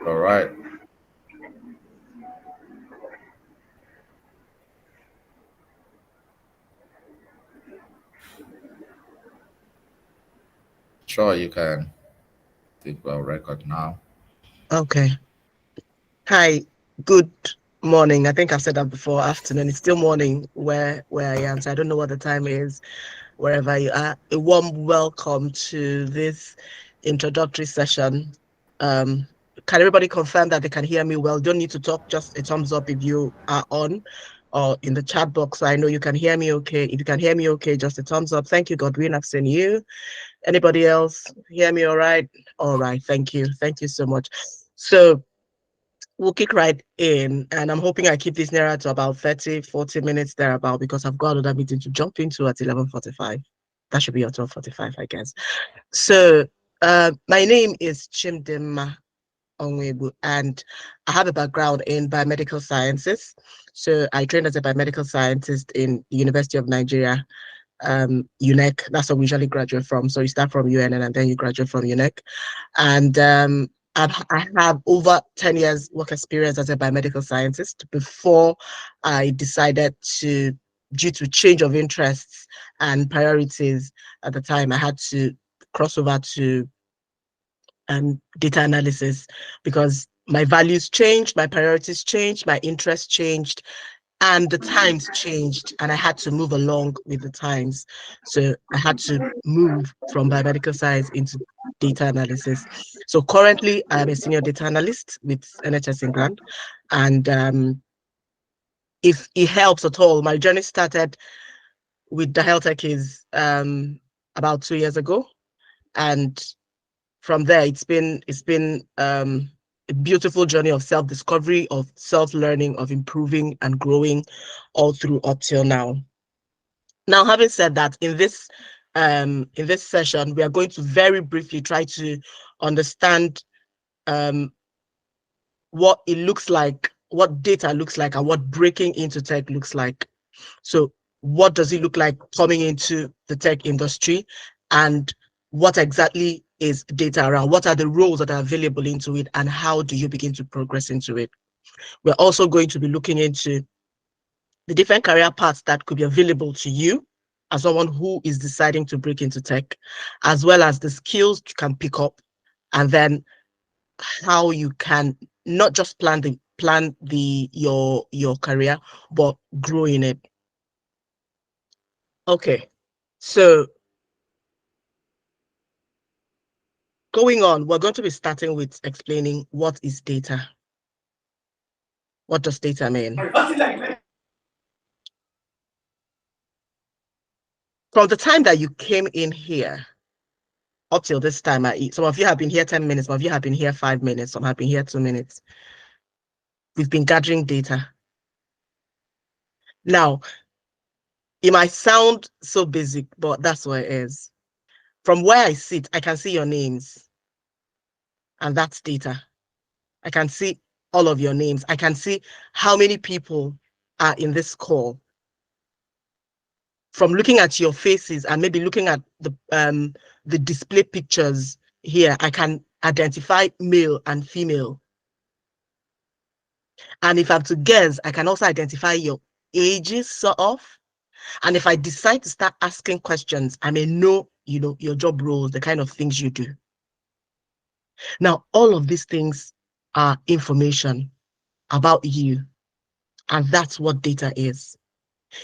All right. Sure, you can take a record now. Okay. Hi. Good morning. I think I've said that before. Afternoon. It's still morning where I am. So I don't know what the time is wherever you are. A warm welcome to this introductory session. Can everybody confirm that they can hear me well? Don't need to talk. Just a thumbs up if you are on, or in the chat box. So I know you can hear me okay. If you can hear me okay, just a thumbs up. Thank you, Godwin. I've seen you. Anybody else hear me all right? All right. Thank you. Thank you so much. So we'll kick right in, and I'm hoping I keep this nearer to about 30-40 minutes thereabout, because I've got another meeting to jump into at 11:45. That should be at 12:45, I guess. So my name is Chimdima Onwebu, and I have a background in biomedical sciences. So I trained as a biomedical scientist in the University of Nigeria, UNEC. That's where we usually graduate from. So you start from UNN and then you graduate from UNEC. And I have over 10 years work experience as a biomedical scientist before I decided to, due to change of interests and priorities at the time, I had to cross over to data analysis, because my values changed, my priorities changed, my interests changed, and the times changed, and I had to move along with the times. So I had to move from biomedical science into data analysis. So currently I'm a senior data analyst with NHS England. And if it helps at all, my journey started with the health tech is about 2 years ago. And from there, it's been a beautiful journey of self-discovery, of self-learning, of improving and growing all through up till now. Now, having said that, in this session, we are going to very briefly try to understand um, what it looks like, what data looks like, and what breaking into tech looks like. So, what does it look like coming into the tech industry, and what exactly is data around? What are the roles that are available into it, and how do you begin to progress into it? We're also going to be looking into the different career paths that could be available to you as someone who is deciding to break into tech, as well as the skills you can pick up, and then how you can not just plan the your career, but grow in it. Okay, so going on, we're going to be starting with explaining what is data. What does data mean? From the time that you came in here up till this time, some of you have been here 10 minutes, some of you have been here 5 minutes, some have been here 2 minutes. We've been gathering data. Now, it might sound so basic, but that's what it is. From where I sit, I can see your names, and that's data. I can see all of your names. I can see how many people are in this call. From looking at your faces and maybe looking at the display pictures here, I can identify male and female. And if I'm to guess, I can also identify your ages, sort of. And if I decide to start asking questions, I may know, your job roles, the kind of things you do. Now, all of these things are information about you. And that's what data is.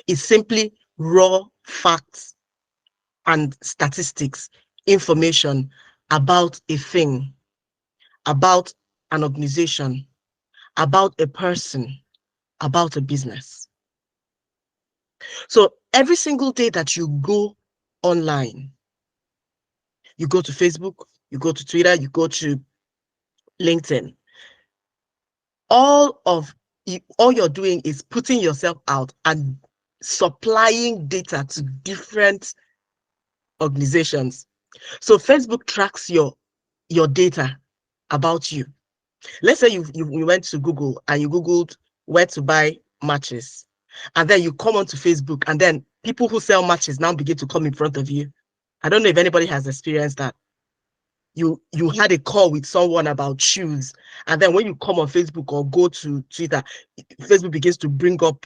It's simply raw facts and statistics, information about a thing, about an organization, about a person, about a business. So every single day that you go online, you go to Facebook, you go to Twitter, you go to LinkedIn, all you're doing is putting yourself out and supplying data to different organizations. So Facebook tracks your data about you. Let's say you went to Google and you Googled where to buy matches, and then you come onto Facebook, and then people who sell matches now begin to come in front of you. I don't know if anybody has experienced that. You had a call with someone about shoes, and then when you come on Facebook or go to Twitter, Facebook begins to bring up,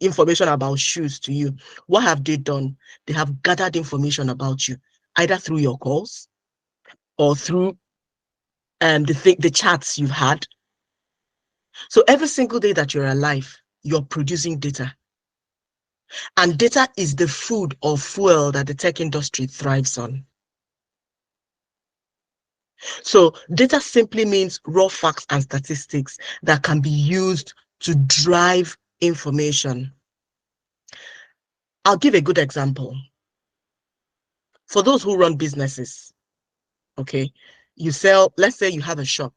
information about shoes to you. What have they done? They have gathered information about you, either through your calls or through the chats you've had. So every single day that you're alive, you're producing data. And data is the food or fuel that the tech industry thrives on. So data simply means raw facts and statistics that can be used to drive information. I'll give a good example. For those who run businesses, okay, let's say you have a shop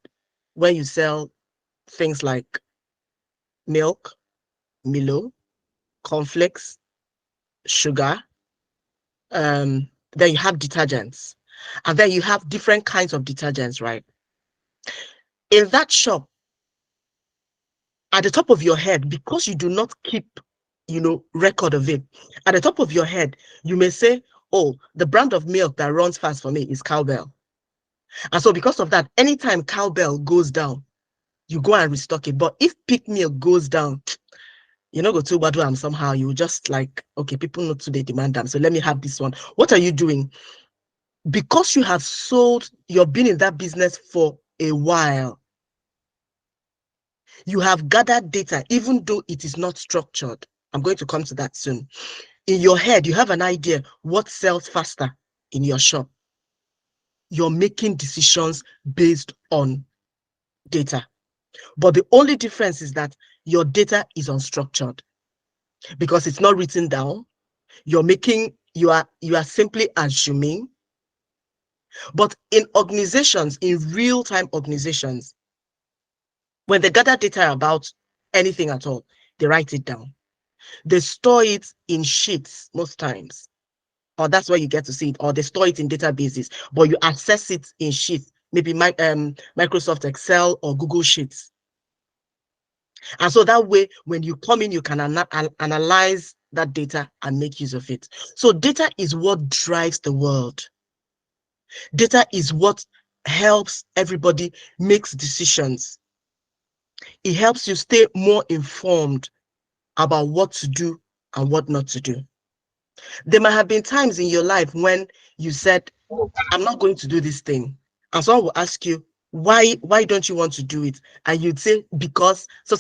where you sell things like milk, Milo, cornflakes, sugar, then you have detergents, and then you have different kinds of detergents, right? In that shop, at the top of your head, because you do not keep, record of it, at the top of your head, you may say, oh, the brand of milk that runs fast for me is Cowbell. And so because of that, anytime Cowbell goes down, you go and restock it. But if Peak Milk goes down, go to Badu somehow, you just like, okay, people know today demand them, so let me have this one. What are you doing? Because you have you've been in that business for a while, you have gathered data, even though it is not structured. I'm going to come to that soon. In your head, you have an idea what sells faster in your shop. You're making decisions based on data. But the only difference is that your data is unstructured because it's not written down. You are simply assuming. But in organizations, in real-time organizations, when they gather data about anything at all, they write it down. They store it in sheets most times, or that's where you get to see it, or they store it in databases, but you access it in sheets, maybe Microsoft Excel or Google Sheets. And so that way, when you come in, you can analyze that data and make use of it. So data is what drives the world. Data is what helps everybody make decisions. It helps you stay more informed about what to do and what not to do. There might have been times in your life when you said, I'm not going to do this thing. And someone will ask you, why don't you want to do it? And you'd say, because so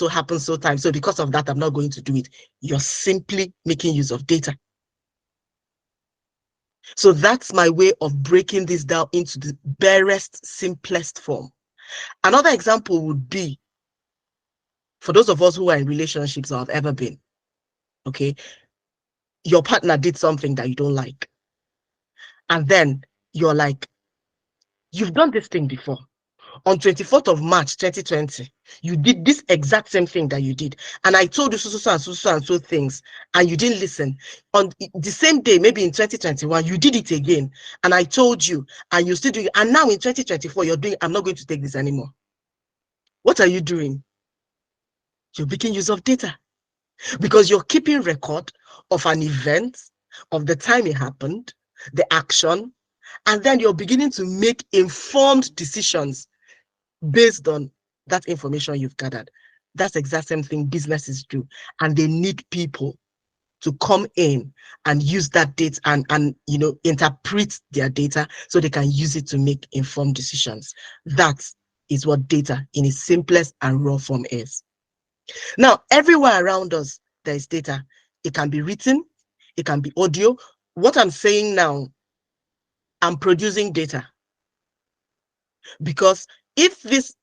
happens so time. So because of that, I'm not going to do it. You're simply making use of data. So that's my way of breaking this down into the barest, simplest form. Another example would be, for those of us who are in relationships or have ever been, okay, your partner did something that you don't like. And then you're like, you've done this thing before. On 24th of March, 2020, you did this exact same thing that you did. And I told you so things, and you didn't listen. On the same day, maybe in 2021, you did it again. And I told you, and you still do it. And now in 2024, you're doing, I'm not going to take this anymore. What are you doing? You're making use of data. Because you're keeping record of an event, of the time it happened, the action, and then you're beginning to make informed decisions based on that information you've gathered. That's the exact same thing businesses do. And they need people to come in and use that data and interpret their data so they can use it to make informed decisions. That is what data in its simplest and raw form is. Now, everywhere around us, there is data. It can be written, it can be audio. What I'm saying now, I'm producing data. Because if this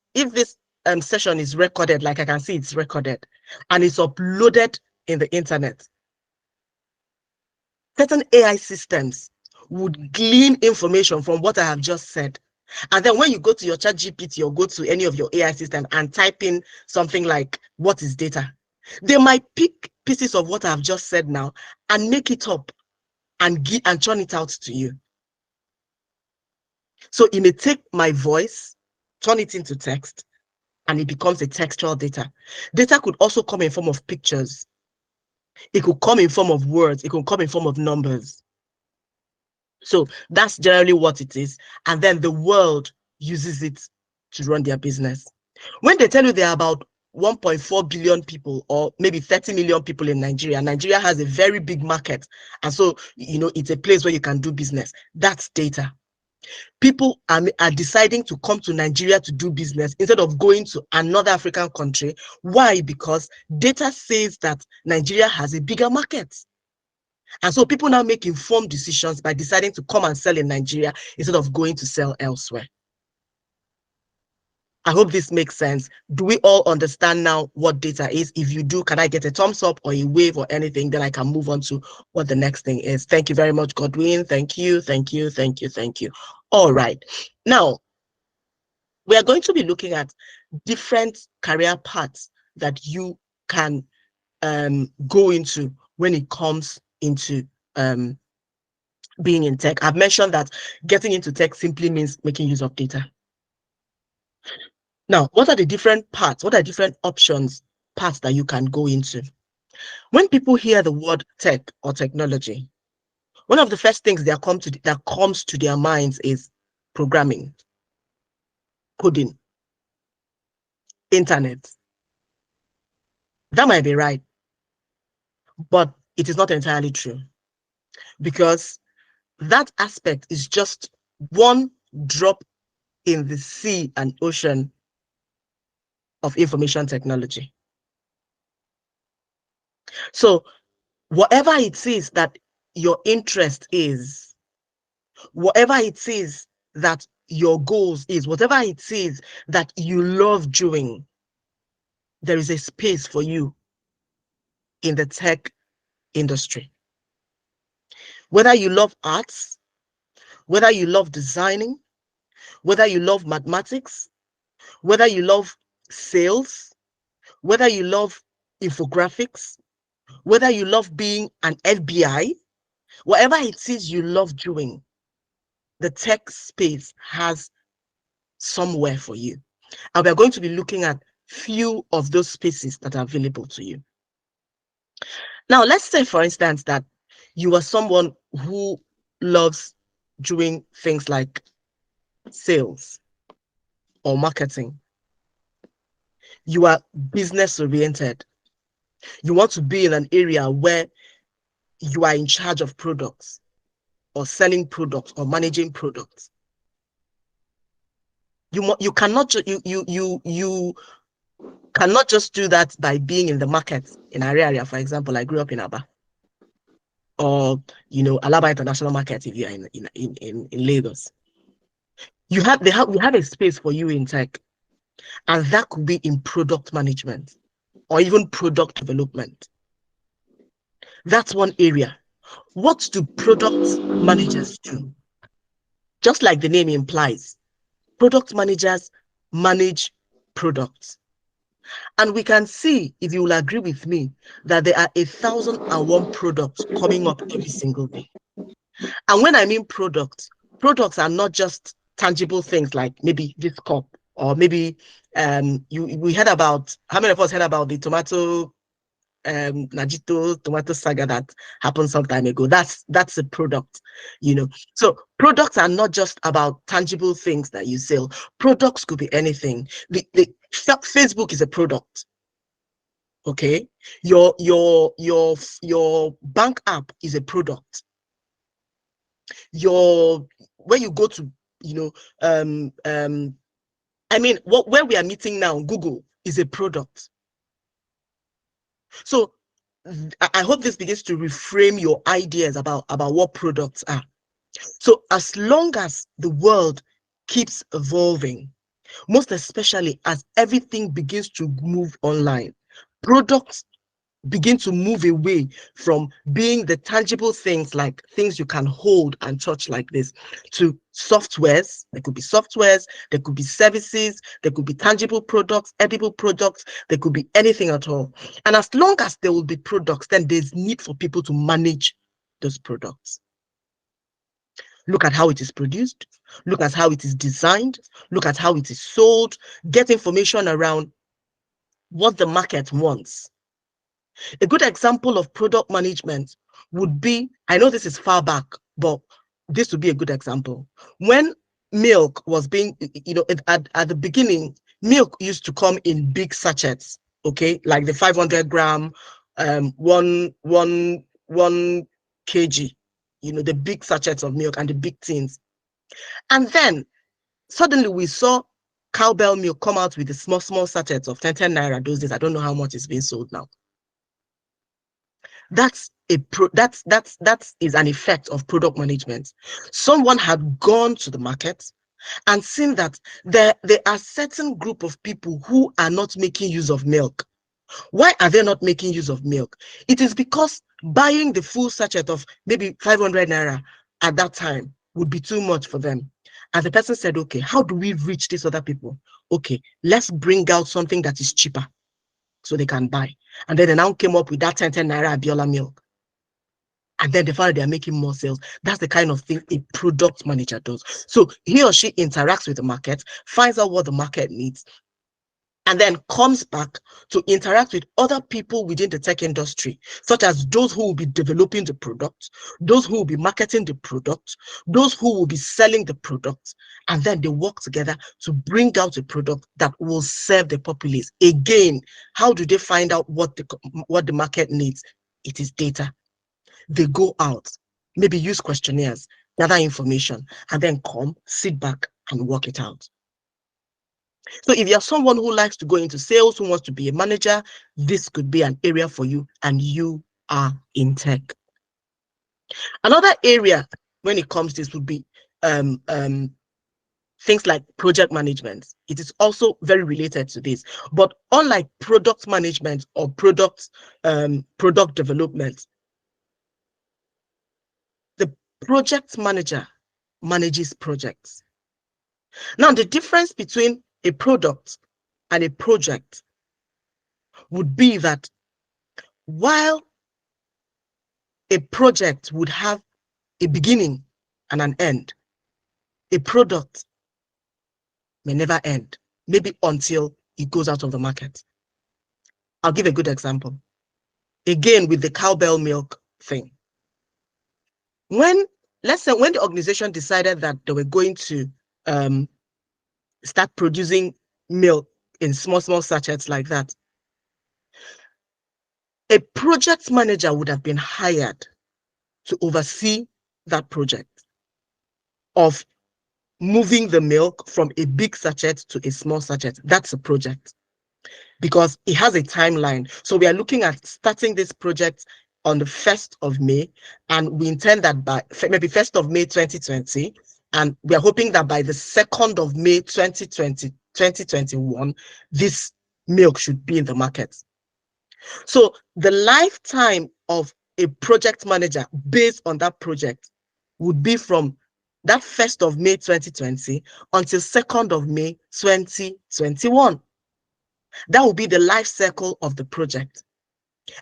session is recorded, like I can see it's recorded, and it's uploaded in the internet, certain AI systems would glean information from what I have just said. And then when you go to your ChatGPT or go to any of your AI system and type in something like, what is data? They might pick pieces of what I've just said now and make it up and churn it out to you. So it may take my voice, turn it into text, and it becomes a textual data. Data could also come in form of pictures. It could come in form of words. It could come in form of numbers. So that's generally what it is. And then the world uses it to run their business. When they tell you there are about 1.4 billion people or maybe 30 million people in Nigeria, Nigeria has a very big market. And so, it's a place where you can do business. That's data. People are deciding to come to Nigeria to do business instead of going to another African country. Why? Because data says that Nigeria has a bigger market. And so people now make informed decisions by deciding to come and sell in Nigeria instead of going to sell elsewhere. I hope this makes sense. Do we all understand now what data is? If you do, can I get a thumbs up or a wave or anything? Then I can move on to what the next thing is. Thank you very much, Godwin. Thank you, thank you, thank you, thank you. All right. Now, we are going to be looking at different career paths that you can go into when it comes into being in tech. I've mentioned that getting into tech simply means making use of data. Now, what are the different paths? What are different options, paths that you can go into? When people hear the word tech or technology, one of the first things that comes to their minds is programming, coding, internet. That might be right, but it is not entirely true, because that aspect is just one drop in the sea and ocean of information technology. So whatever it is that your interest is, whatever it is that your goals is, whatever it is that you love doing, there is a space for you in the tech industry. Whether you love arts, whether you love designing, whether you love mathematics, whether you love sales, whether you love infographics, whether you love being an FBI, whatever it is you love doing, the tech space has somewhere for you. And we're going to be looking at few of those spaces that are available to you. Now, let's say, for instance, that you are someone who loves doing things like sales or marketing. You are business oriented. You want to be in an area where you are in charge of products or selling products or managing products. You cannot just do that by being in the market in area. For example, I grew up in Aba, or Alaba International Market if you're in Lagos. We have a space for you in tech, and that could be in product management or even product development. That's one area. What do product managers do? Just like the name implies, product managers manage products. And we can see, if you will agree with me, that there are 1,001 products coming up every single day. And when I mean products are not just tangible things like maybe this cup, or maybe we heard about, how many of us heard about the tomato tomato saga that happened some time ago? That's a product, So products are not just about tangible things that you sell. Products could be anything. The Facebook is a product. Okay, your bank app is a product. Where you go to, where we are meeting now, Google is a product. So I hope this begins to reframe your ideas about what products are. So as long as the world keeps evolving, most especially as everything begins to move online, products begin to move away from being the tangible things, like things you can hold and touch like this, to softwares. There could be softwares, there could be services, there could be tangible products, edible products, there could be anything at all. And as long as there will be products, then there's need for people to manage those products. Look at how it is produced, look at how it is designed, look at how it is sold, get information around what the market wants. A good example of product management would be, I know this is far back, but this would be a good example. When milk was being, at the beginning, milk used to come in big sachets, okay, like the 500 gram, 1 kg, the big sachets of milk and the big tins. And then suddenly we saw cowbell milk come out with the small sachets of 10 naira those days. I don't know how much is being sold now. That is an effect of product management. Someone had gone to the market and seen that there are certain group of people who are not making use of milk. Why are they not making use of milk? It is because buying the full sachet of maybe 500 naira at that time would be too much for them. And the person said, okay, how do we reach these other people? Okay, let's bring out something that is cheaper so they can buy. And then they now came up with that 10 naira Abiola milk. And then they found they are making more sales. That's the kind of thing a product manager does. So he or she interacts with the market, finds out what the market needs, and then comes back to interact with other people within the tech industry, such as those who will be developing the product, those who will be marketing the product, those who will be selling the product, and then they work together to bring out a product that will serve the populace. Again, how do they find out what the market needs? It is data. They go out, maybe use questionnaires, gather information, and then come, sit back, and work it out. So if you're someone who likes to go into sales, who wants to be a manager, this could be an area for you, and you are in tech. Another area when it comes to this would be things like project management. It is also very related to this, but unlike product management or product development, the project manager manages projects. Now, the difference between a product and a project would be that while a project would have a beginning and an end, a product may never end, maybe until it goes out of the market. I'll give a good example. Again, with the cowbell milk thing. Let's say when the organization decided that they were going to start producing milk in small sachets like that, a project manager would have been hired to oversee that project of moving the milk from a big sachet to a small sachet. That's a project because it has a timeline. So we are looking at starting this project on the 1st of May, and we intend that by maybe 1st of May 2020, and we are hoping that by the 2nd of May 2021, this milk should be in the market. So the lifetime of a project manager based on that project would be from that 1st of May 2020 until 2nd of May 2021. That will be the life cycle of the project.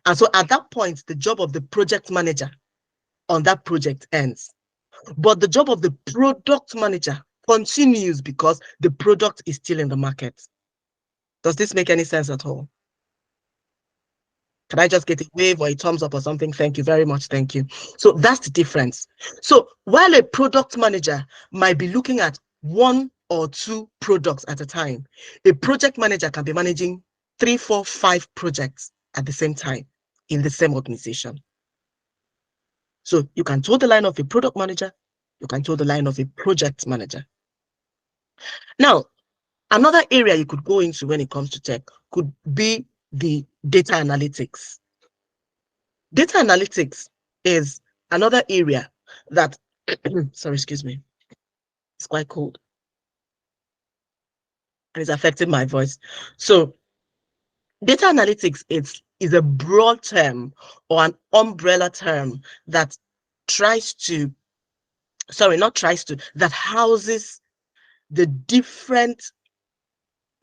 And so at that point, the job of the project manager on that project ends. But the job of the product manager continues because the product is still in the market. Does this make any sense at all? Can I just get a wave or a thumbs up or something? Thank you very much. Thank you. So that's the difference. So while a product manager might be looking at 1 or 2 products at a time, a project manager can be managing 3, 4, 5 projects at the same time in the same organization. So you can toe the line of a product manager, you can toe the line of a project manager. Now, another area you could go into when it comes to tech could be the data analytics. Data analytics is another area that, sorry, excuse me, it's quite cold and it's affecting my voice. So data analytics is a broad term or an umbrella term that that houses the different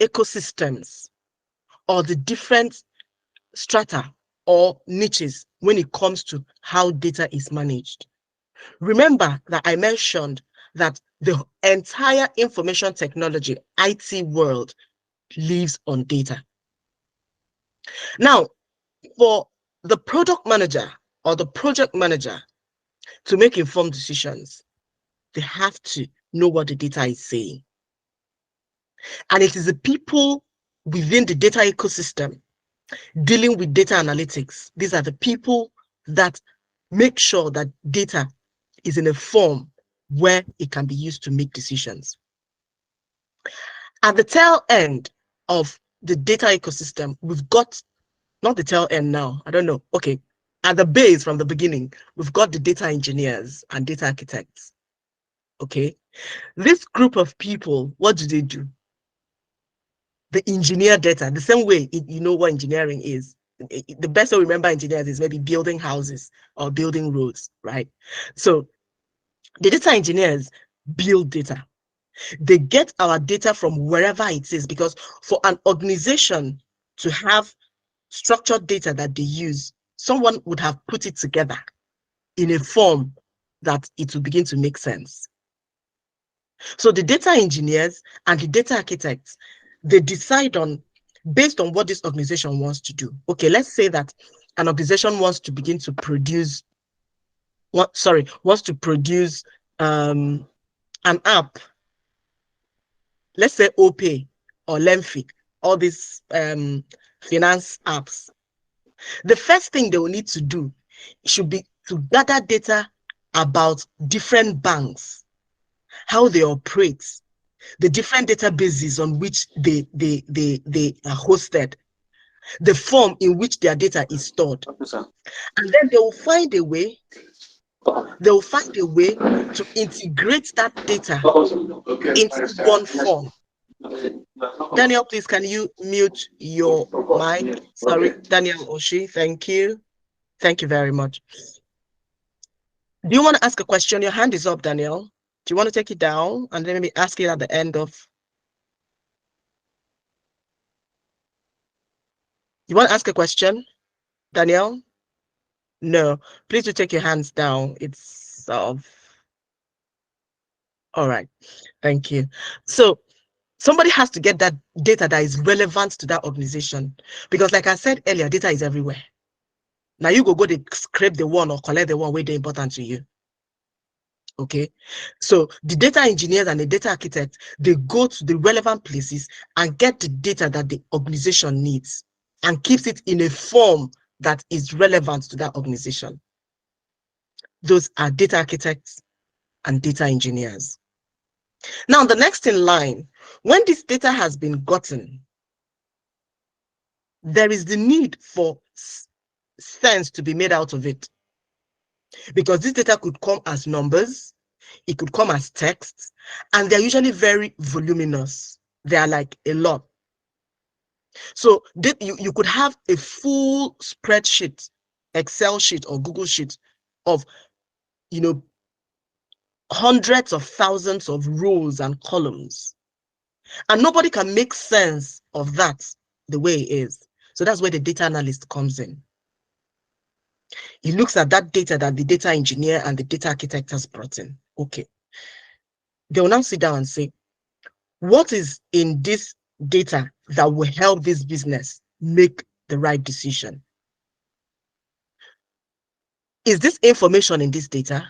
ecosystems or the different strata or niches when it comes to how data is managed. Remember that I mentioned that the entire information technology, IT world, lives on data. Now, for the product manager or the project manager to make informed decisions, they have to know what the data is saying. And it is the people within the data ecosystem dealing with data analytics. These are the people that make sure that data is in a form where it can be used to make decisions. At the tail end of the data ecosystem, we've got, not the tail end now, I don't know, okay, at the base from the beginning, we've got the data engineers and data architects, okay? This group of people, what do? They engineer data, the same way you know what engineering is. The best way to remember engineers is maybe building houses or building roads, right? So the data engineers build data. They get our data from wherever it is, because for an organization to have structured data that they use, someone would have put it together in a form that it will begin to make sense. So the data engineers and the data architects, they decide on, based on what this organization wants to do. Okay, let's say that an organization wants to begin to produce, wants to produce an app. Let's say OPay or Lemfi, all these finance apps. The first thing they will need to do should be to gather data about different banks, how they operate, the different databases on which they are hosted, the form in which their data is stored. And then they will find a way, to integrate that data into one form. Daniel, please, can you mute your mic? Sorry, Daniel Oshi, thank you. Thank you very much. Do you want to ask a question? Your hand is up, Daniel. Do you want to take it down and then maybe ask it at the end of? You want to ask a question, Daniel? No, please do take your hands down. It's all right. Thank you. So somebody has to get that data that is relevant to that organization, because like I said earlier, data is everywhere. Now you go to scrape the one or collect the one where they're important to you. Okay, so the data engineers and the data architects, they go to the relevant places and get the data that the organization needs and keeps it in a form that is relevant to that organization. Those are data architects and data engineers. Now, the next in line, when this data has been gotten, there is the need for sense to be made out of it, because this data could come as numbers, it could come as text, and they're usually very voluminous. They are like a lot. So you could have a full spreadsheet, Excel sheet or Google sheet of, hundreds of thousands of rows and columns, and nobody can make sense of that the way it is. So that's where the data analyst comes in. He looks at that data that the data engineer and the data architect has brought in. Okay. They will now sit down and say, what is in this data that will help this business make the right decision? Is this information in this data?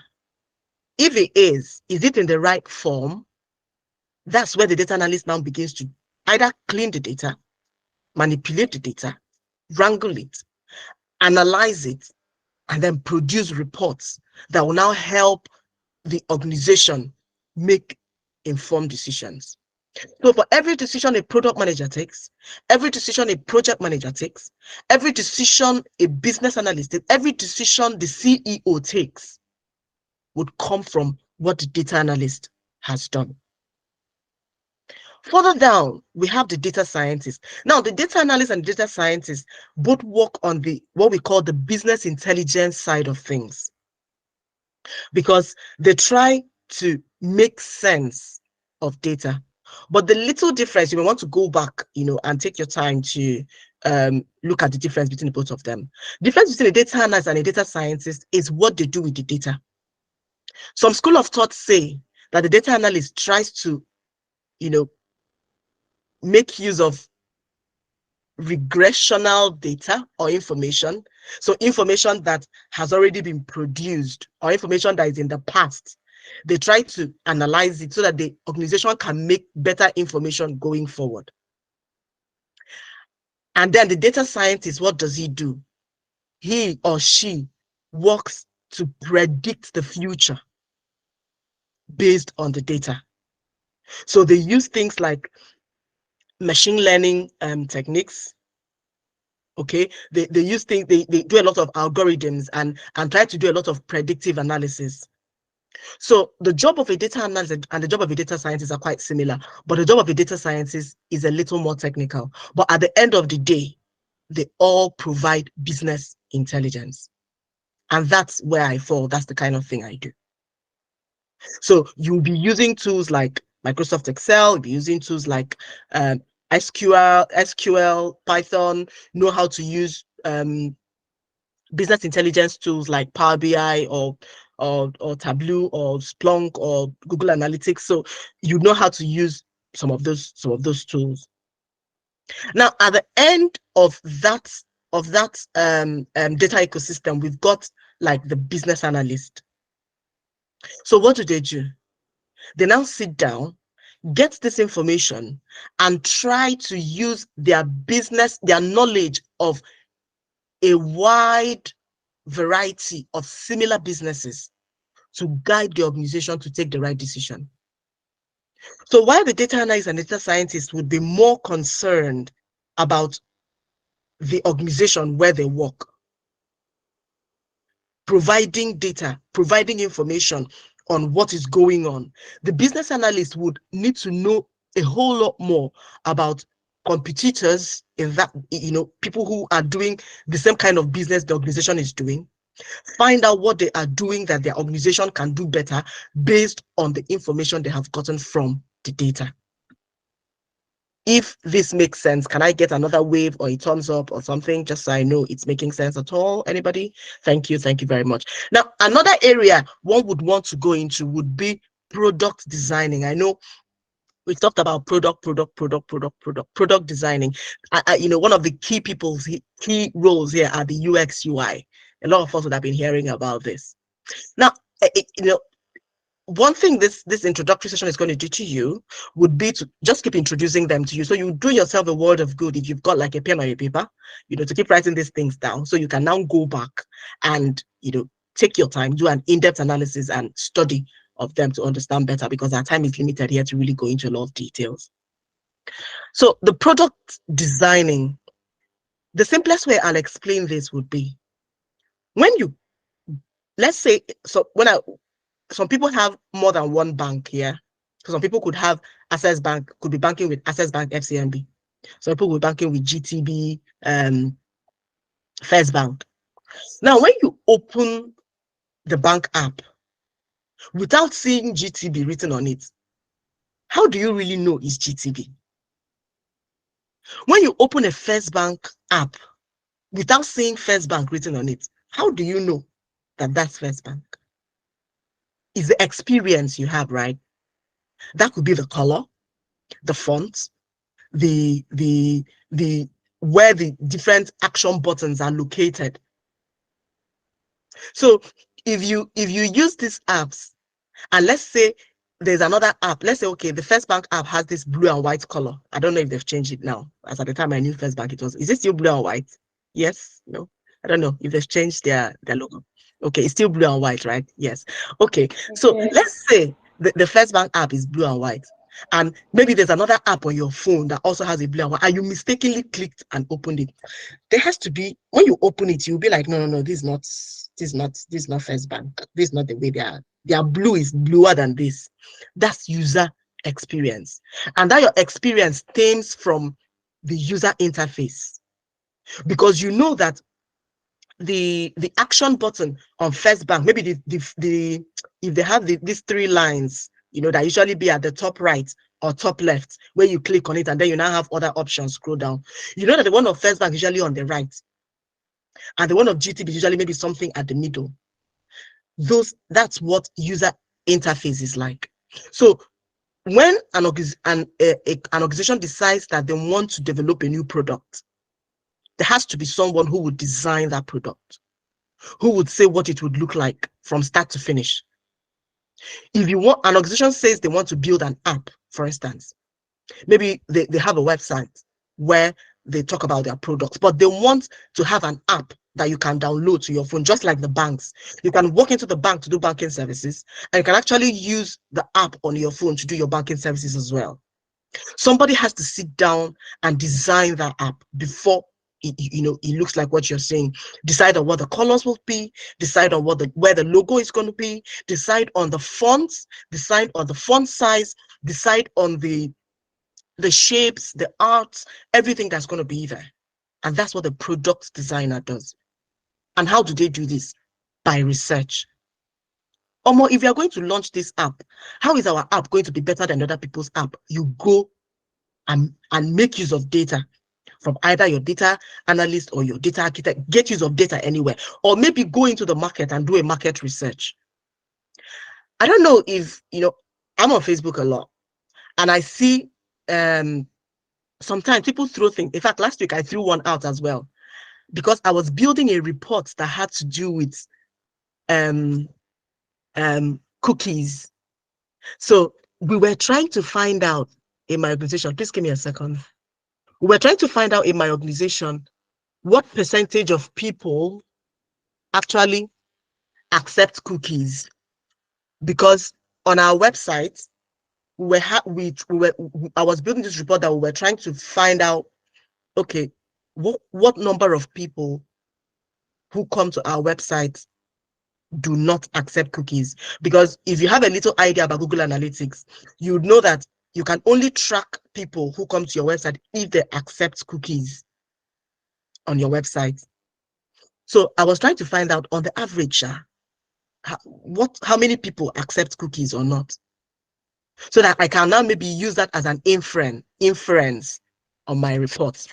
If it is it in the right form? That's where the data analyst now begins to either clean the data, manipulate the data, wrangle it, analyze it, and then produce reports that will now help the organization make informed decisions. So for every decision a product manager takes, every decision a project manager takes, every decision a business analyst takes, every decision the CEO takes would come from what the data analyst has done. Further down, we have the data scientists. Now, the data analyst and data scientists both work on what we call the business intelligence side of things, because they try to make sense of data. But the little difference, you may want to go back, and take your time to look at the difference between both of them. The difference between a data analyst and a data scientist is what they do with the data. Some school of thought say that the data analyst tries to, make use of regressional data or information. So information that has already been produced or information that is in the past. They try to analyze it so that the organization can make better information going forward. And then the data scientist, what does he do? He or she works to predict the future based on the data. So they use things like machine learning techniques. Okay, they use things, they do a lot of algorithms and try to do a lot of predictive analysis. So the job of a data analyst and the job of a data scientist are quite similar, but the job of a data scientist is a little more technical. But at the end of the day, they all provide business intelligence. And that's where I fall. That's the kind of thing I do. So you'll be using tools like Microsoft Excel, you'll be using tools like SQL, Python, know how to use business intelligence tools like Power BI or Tableau or Splunk or Google Analytics. So you know how to use some of those tools. Now, at the end of that data ecosystem, we've got like the business analyst. So what do? They now sit down, get this information, and try to use their knowledge of a wide variety of similar businesses to guide the organization to take the right decision. So while the data analyst and data scientist would be more concerned about the organization where they work, providing data, providing information on what is going on, the business analyst would need to know a whole lot more about competitors in that, people who are doing the same kind of business the organization is doing, find out what they are doing that their organization can do better based on the information they have gotten from the data. If this makes sense, can I get another wave or a thumbs up or something, just so I know it's making sense at all? Anybody? Thank you very much. Now, another area one would want to go into would be product designing. I know we talked about product designing. One of the key roles here are the UX UI. A lot of us would have been hearing about this. Now, one thing this introductory session is going to do to you would be to just keep introducing them to you. So you do yourself a world of good if you've got like a pen or a paper, to keep writing these things down. So you can now go back and, take your time, do an in-depth analysis and study of them to understand better, because our time is limited here to really go into a lot of details. So the product designing, the simplest way I'll explain this would be when let's say, some people have more than one bank here. So some people could have Access Bank, could be banking with Access Bank, FCMB. Some people will be banking with GTB, First Bank. Now, when you open the bank app without seeing GTB written on it, how do you really know it's GTB? When you open a First Bank app without seeing First Bank written on it, how do you know that that's First Bank? Is the experience you have, right? That could be the color, the font, the where the different action buttons are located. So if you use these apps, and let's say there's another app, let's say, okay, the First Bank app has this blue and white color. I don't know if they've changed it now. As at the time I knew First Bank, is it still blue and white? Yes, no, I don't know if they've changed their logo. Okay, it's still blue and white, right? Yes. Okay, so let's say the First Bank app is blue and white, and maybe there's another app on your phone that also has a blue and white, and you mistakenly clicked and opened it. There has to be, when you open it, you'll be like, no, this is not First Bank. This is not the way they are. Their blue is bluer than this. That's user experience, and that your experience stems from the user interface, because you know that the action button on First Bank, maybe if they have these three lines, that usually be at the top right or top left, where you click on it and then you now have other options, scroll down. You know that the one of First Bank is usually on the right, and the one of GTB is usually maybe something at the middle. That's what user interface is like. So when an organization decides that they want to develop a new product, there has to be someone who would design that product, who would say what it would look like from start to finish. If you want, an organization says they want to build an app, for instance, maybe they have a website where they talk about their products, but they want to have an app that you can download to your phone, just like the banks. You can walk into the bank to do banking services, and you can actually use the app on your phone to do your banking services as well. Somebody has to sit down and design that app before it looks like what you're saying. Decide on what the colors will be, decide on where the logo is going to be, decide on the fonts, decide on the font size, decide on the shapes, the arts, everything that's going to be there. And that's what the product designer does. And how do they do this? By research. Omo, if you're going to launch this app, how is our app going to be better than other people's app? You go and make use of data from either your data analyst or your data architect. Get use of data anywhere, or maybe go into the market and do a market research. I don't know if I'm on Facebook a lot, and I see sometimes people throw things. In fact, last week I threw one out as well, because I was building a report that had to do with cookies. So we were trying to find out in my organization, please give me a second. We were trying to find out in my organization what percentage of people actually accept cookies, because on our website I was building this report that we were trying to find out, okay, what number of people who come to our website do not accept cookies. Because if you have a little idea about Google Analytics, you know that you can only track people who come to your website if they accept cookies on your website. So I was trying to find out on the average, how many people accept cookies or not, so that I can now maybe use that as an inference on my reports.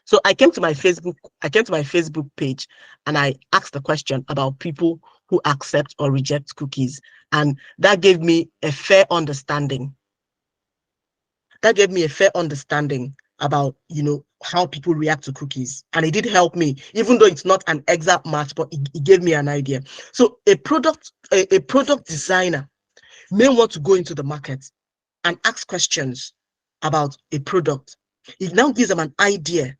So I came to my Facebook page and I asked the question about people who accept or reject cookies, and that gave me a fair understanding. That gave me a fair understanding about how people react to cookies, and it did help me, even though it's not an exact match, but it gave me an idea. So a product designer may want to go into the market and ask questions about a product. It now gives them an idea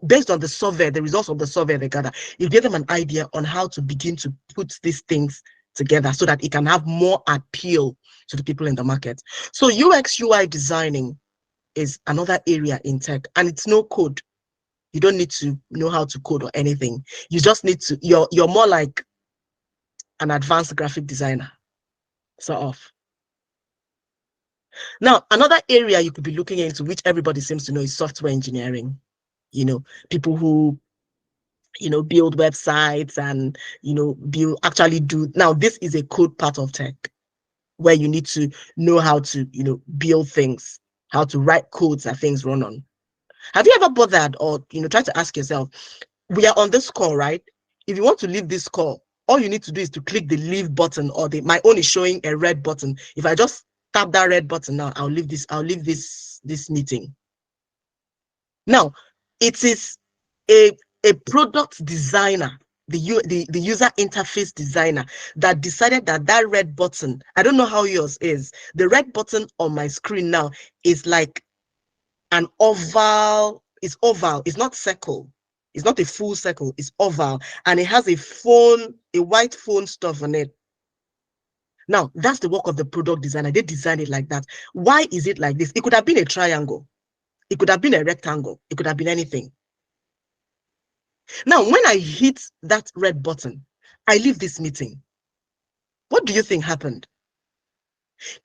based on the survey, the results of the survey they gather. It gives them an idea on how to begin to put these things together so that it can have more appeal to the people in the market. So UX UI designing is another area in tech, and it's no code. You don't need to know how to code or anything. You just need to, you're more like an advanced graphic designer, sort of. Now, another area you could be looking into, which everybody seems to know, is software engineering. People who build websites and actually do. Now, this is a code part of tech where you need to know how to build things, how to write codes that things run on. Have you ever bothered or try to ask yourself, we are on this call, right? If you want to leave this call, all you need to do is to click the leave button, or my own is showing a red button. If I just tap that red button now, I'll leave this meeting. Now, it is a product designer, the user interface designer, that decided that red button, I don't know how yours is, the red button on my screen now is like an oval. It's oval, it's not circle, it's not a full circle, it's oval, and it has a white phone stuff on it. Now, that's the work of the product designer. They designed it like that. Why is it like this? It could have been a triangle, it could have been a rectangle, it could have been anything. Now, when I hit that red button, I leave this meeting. What do you think happened?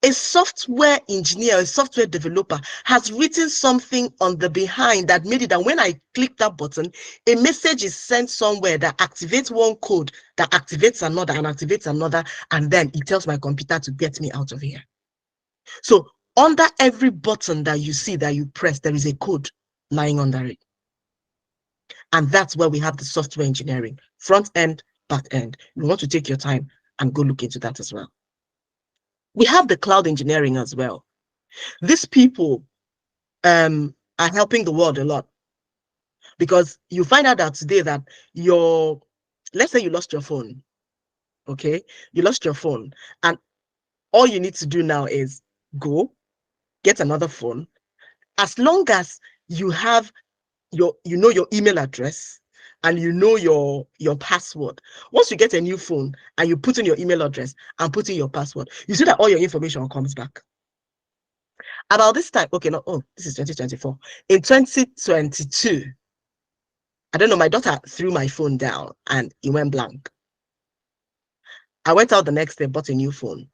A software engineer, a software developer has written something on the behind that made it that when I click that button, a message is sent somewhere that activates one code, that activates another, and activates another, and then it tells my computer to get me out of here. So under every button that you see that you press, there is a code lying under it. And that's where we have the software engineering, front end, back end. You want to take your time and go look into that as well. We have the cloud engineering as well. These people are helping the world a lot, because you find out that today that let's say you lost your phone, okay? You lost your phone, and all you need to do now is go get another phone. As long as you have your email address and your password. Once you get a new phone and you put in your email address and put in your password, you see that all your information comes back. About this time, okay, no, this is 2024. In 2022, I don't know, my daughter threw my phone down and it went blank. I went out the next day, bought a new phone.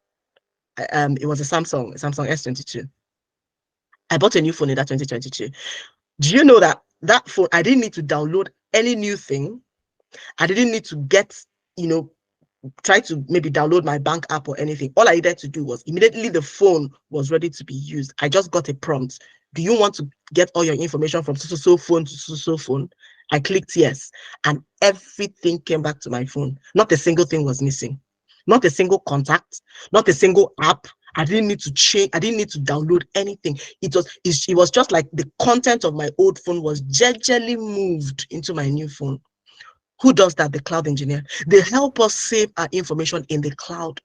It was a Samsung S22. I bought a new phone in that 2022. Do you know that phone, I didn't need to download any new thing. I didn't need to get, try to maybe download my bank app or anything. All I needed to do was immediately the phone was ready to be used. I just got a prompt. Do you want to get all your information from so phone to so phone? I clicked yes, and everything came back to my phone. Not a single thing was missing. Not a single contact, not a single app. I didn't need to change. I didn't need to download anything. It was just like the content of my old phone was gingerly moved into my new phone. Who does that? The cloud engineer. They help us save our information in the cloud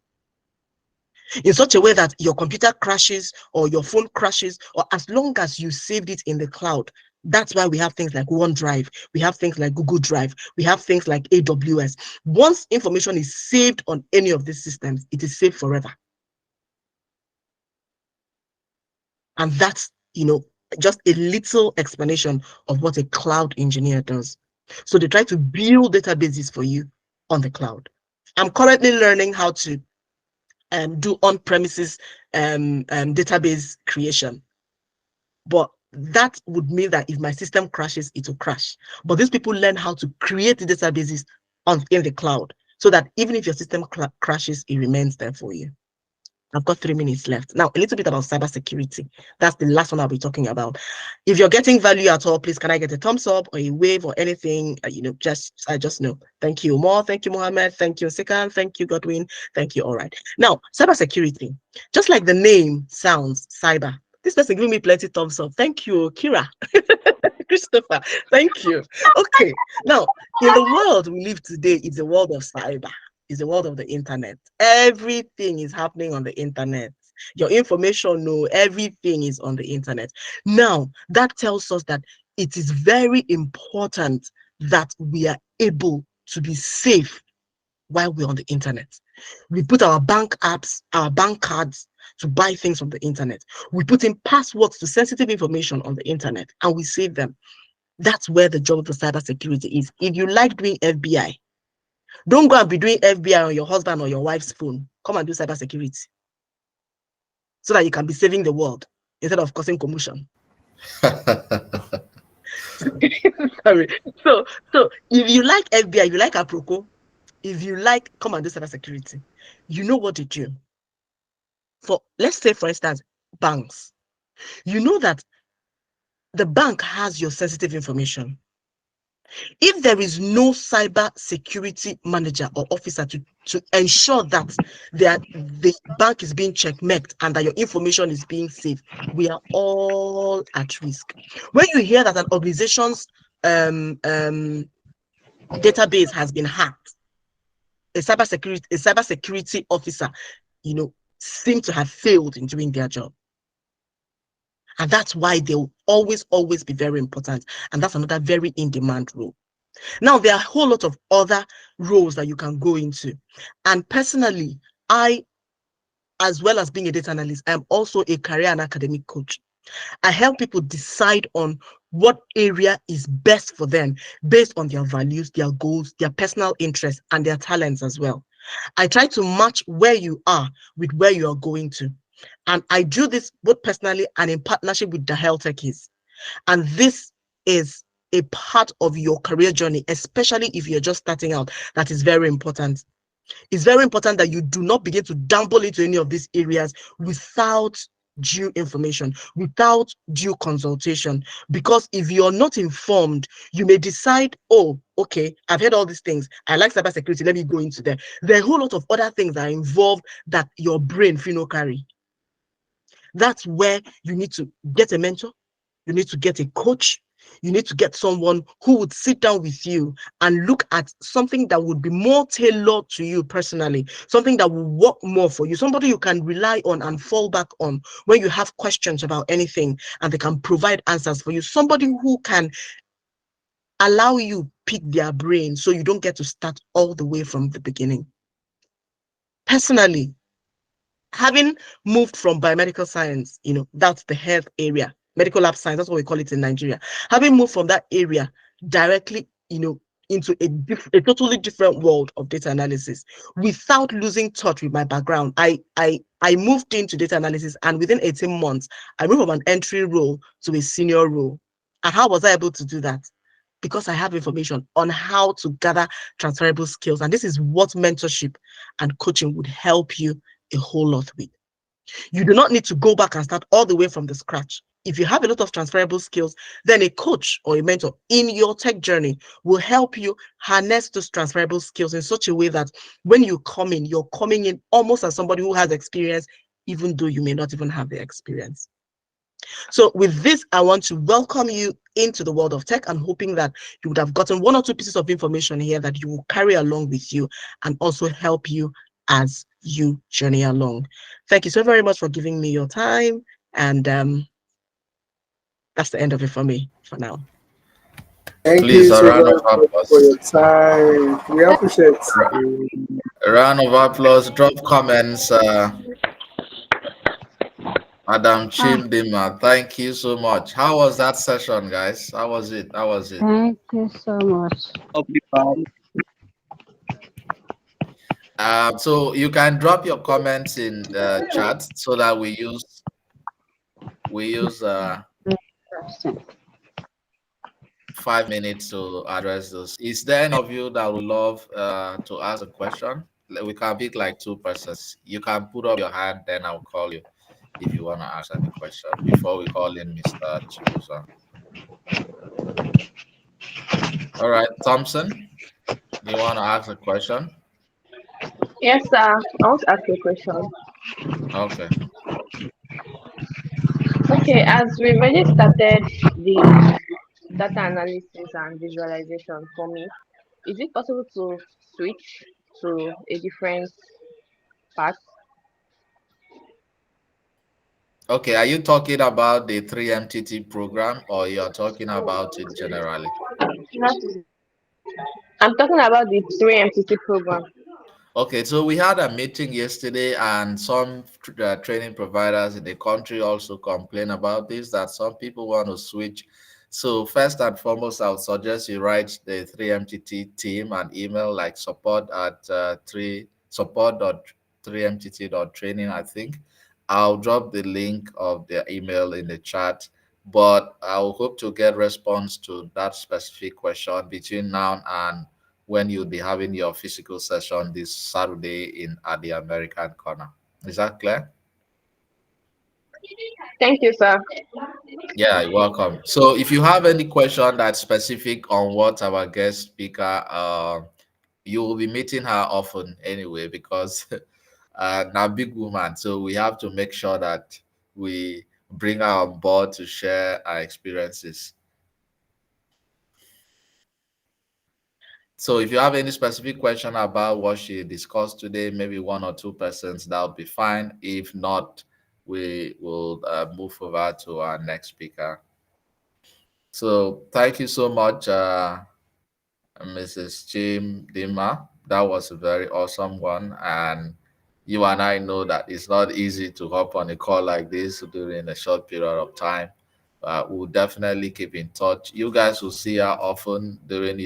in such a way that your computer crashes or your phone crashes, or as long as you saved it in the cloud. That's why we have things like OneDrive, we have things like Google Drive, we have things like AWS. Once information is saved on any of these systems, it is saved forever. And that's, just a little explanation of what a cloud engineer does. So they try to build databases for you on the cloud. I'm currently learning how to do on-premises database creation. But that would mean that if my system crashes, it will crash. But these people learn how to create the databases in the cloud so that even if your system crashes, it remains there for you. I've got 3 minutes left. Now, a little bit about cybersecurity. That's the last one I'll be talking about. If you're getting value at all, please, can I get a thumbs up or a wave or anything? I just know. Thank you, Mo. Thank you, Mohammed. Thank you, Sekan. Thank you, Godwin. Thank you. All right. Now, cybersecurity, just like the name sounds, cyber. This person giving me plenty thumbs up. Thank you, Kira. Christopher, thank you. Okay. Now, in the world we live today, it's a world of cyber. Is the world of the internet. Everything is happening on the internet. Your information, everything is on the internet. Now, that tells us that it is very important that we are able to be safe while we're on the internet. We put our bank apps, our bank cards to buy things from the internet. We put in passwords to sensitive information on the internet and we save them. That's where the job of the cybersecurity is. If you like doing FBI, don't go and be doing FBI on your husband or your wife's phone. Come and do cybersecurity so that you can be saving the world instead of causing commotion. Sorry. So if you like FBI, if you like Aproko, if you like, come and do cybersecurity. You know what to do. Let's say, for instance, banks. You know that the bank has your sensitive information. If there is no cyber security manager or officer to ensure that the bank is being checkmarked and that your information is being saved, we are all at risk. When you hear that an organization's database has been hacked, a cybersecurity officer, seem to have failed in doing their job. And that's why they will always be very important. And that's another very in-demand role. Now, there are a whole lot of other roles that you can go into. And personally, as well as being a data analyst, I'm also a career and academic coach. I help people decide on what area is best for them based on their values, their goals, their personal interests, and their talents as well. I try to match where you are with where you are going to. And I do this both personally and in partnership with the Health Techies. And this is a part of your career journey, especially if you're just starting out. That is very important. It's very important that you do not begin to dabble into any of these areas without due information, without due consultation. Because if you're not informed, you may decide, oh, okay, I've heard all these things. I like cybersecurity. Let me go into there. There are a whole lot of other things that are involved that your brain will carry. That's where you need to get a mentor. You need to get a coach. You need to get someone who would sit down with you and look at something that would be more tailored to you personally, something that will work more for you, somebody you can rely on and fall back on when you have questions about anything, and they can provide answers for you. Somebody who can allow you pick their brain so you don't get to start all the way from the beginning. Personally, having moved from biomedical science, that's the health area, medical lab science, that's what we call it in Nigeria. Having moved from that area directly, into a totally different world of data analysis without losing touch with my background. I moved into data analysis, and within 18 months, I moved from an entry role to a senior role. And how was I able to do that? Because I have information on how to gather transferable skills. And this is what mentorship and coaching would help you a whole lot with. You do not need to go back and start all the way from the scratch. If you have a lot of transferable skills, then a coach or a mentor in your tech journey will help you harness those transferable skills in such a way that when you come in, you're coming in almost as somebody who has experience, even though you may not even have the experience. So with this, I want to welcome you into the world of tech, and hoping that you would have gotten one or two pieces of information here that you will carry along with you and also help you as you journey along. Thank you so very much for giving me your time. And that's the end of it for me for now. Thank Please, you a so round very of much for your applause. time. We appreciate A round of applause. Drop comments. Madam Chimdima, thank you so much. How was that session, guys? How was it? How was it? Thank you so much. So you can drop your comments in the chat so that we use Question. 5 minutes to address those. Is there any of you that would love to ask a question? We can pick like two persons. You can put up your hand, then I'll call you if you want to ask any question before we call in Mr. Chibuza. All right, Thompson, you want to ask a question? Yes, sir. I want to ask you a question. Okay. Okay, as we already started the data analysis and visualization for me, is it possible to switch to a different path? Okay, are you talking about the 3MTT program or you're talking about it generally? I'm talking about the 3MTT program. Okay, so we had a meeting yesterday, and some training providers in the country also complain about this, that some people want to switch. So first and foremost, I would suggest you write the 3MTT team an email like support.3mtt.training, I think. I'll drop the link of the email in the chat, but I'll hope to get response to that specific question between now and when you'll be having your physical session this Saturday at the American Corner. Is that clear? Thank you, sir. Yeah, you're welcome. So if you have any question that's specific on what our guest speaker, you will be meeting her often anyway, because now big woman. So we have to make sure that we bring her on board to share our experiences. So if you have any specific question about what she discussed today, maybe one or two persons, that'll be fine. If not, we will move over to our next speaker. So thank you so much, Mrs. Jim Dima. That was a very awesome one. And you and I know that it's not easy to hop on a call like this during a short period of time. We'll definitely keep in touch. You guys will see her often during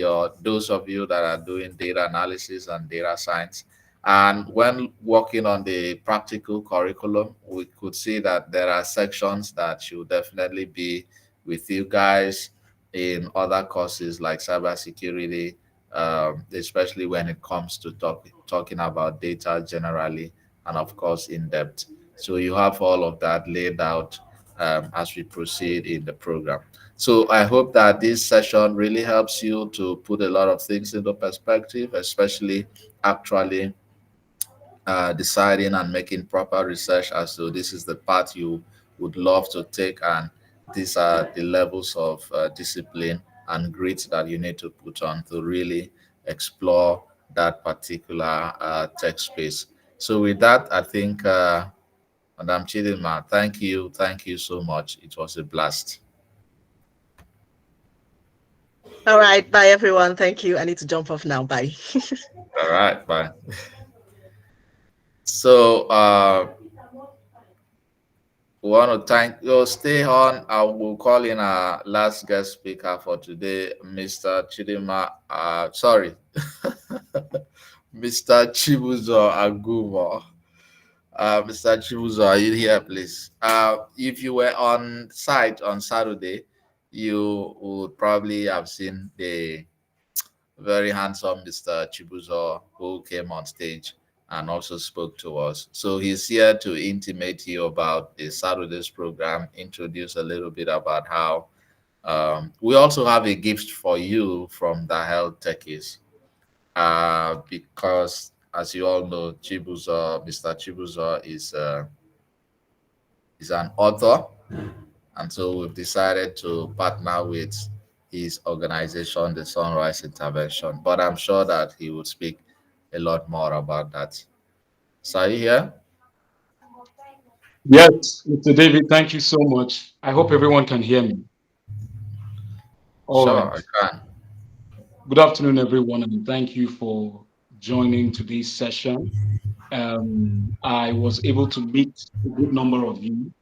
those of you that are doing data analysis and data science. And when working on the practical curriculum, we could see that there are sections that should definitely be with you guys in other courses like cybersecurity, especially when it comes to talking about data generally and of course in depth. So you have all of that laid out as we proceed in the program. So I hope that this session really helps you to put a lot of things into perspective, especially actually deciding and making proper research as to this is the path you would love to take and these are the levels of discipline and grit that you need to put on to really explore that particular tech space. So with that, I think, Madam Chidinma, thank you so much. It was a blast. All right. Bye, everyone. Thank you. I need to jump off now. Bye. All right, bye. So we want to thank you. Stay on. I will call in our last guest speaker for today, Mr. Chidima. Sorry, Mr. Chibuzo Agumo. Mr. Chibuzo, are you here, please? If you were on site on Saturday, you would probably have seen the very handsome Mr. Chibuzo who came on stage and also spoke to us. So he's here to intimate you about the Saturday's program, introduce a little bit about how we also have a gift for you from the Health Techies. Because as you all know, Chibuzo, Mr. Chibuzo is an author, and so we've decided to partner with his organization, the Sunrise Intervention. But I'm sure that he would speak a lot more about that. So are you here? Yes, Mr. David, thank you so much. I hope everyone can hear me. All Sure, right. I can. Good afternoon, everyone, and thank you for joining today's session. I was able to meet a good number of you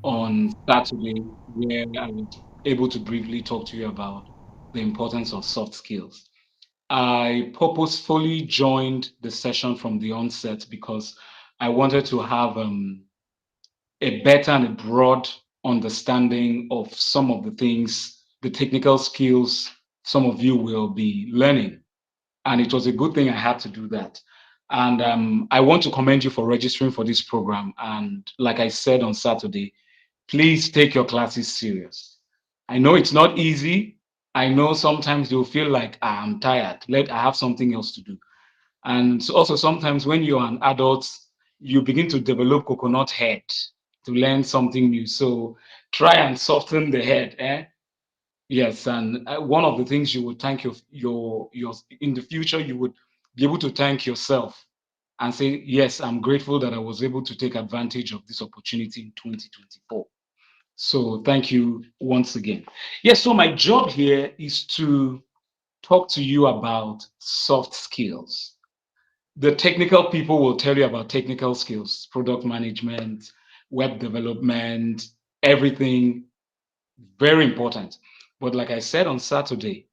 on Saturday, where I was able to briefly talk to you about the importance of soft skills. I purposefully joined the session from the onset because I wanted to have a better and a broad understanding of some of the things, the technical skills some of you will be learning. And it was a good thing I had to do that. And I want to commend you for registering for this program. And like I said on Saturday, please take your classes serious. I know it's not easy. I know sometimes you'll feel like, I'm tired. I have something else to do. And also sometimes when you're an adult, you begin to develop coconut head to learn something new. So try and soften the head. Yes, and one of the things you would thank your in the future, you would be able to thank yourself and say, yes, I'm grateful that I was able to take advantage of this opportunity in 2024. So thank you once again. Yes, so my job here is to talk to you about soft skills. The technical people will tell you about technical skills, product management, web development, everything, very important. But like I said on Saturday,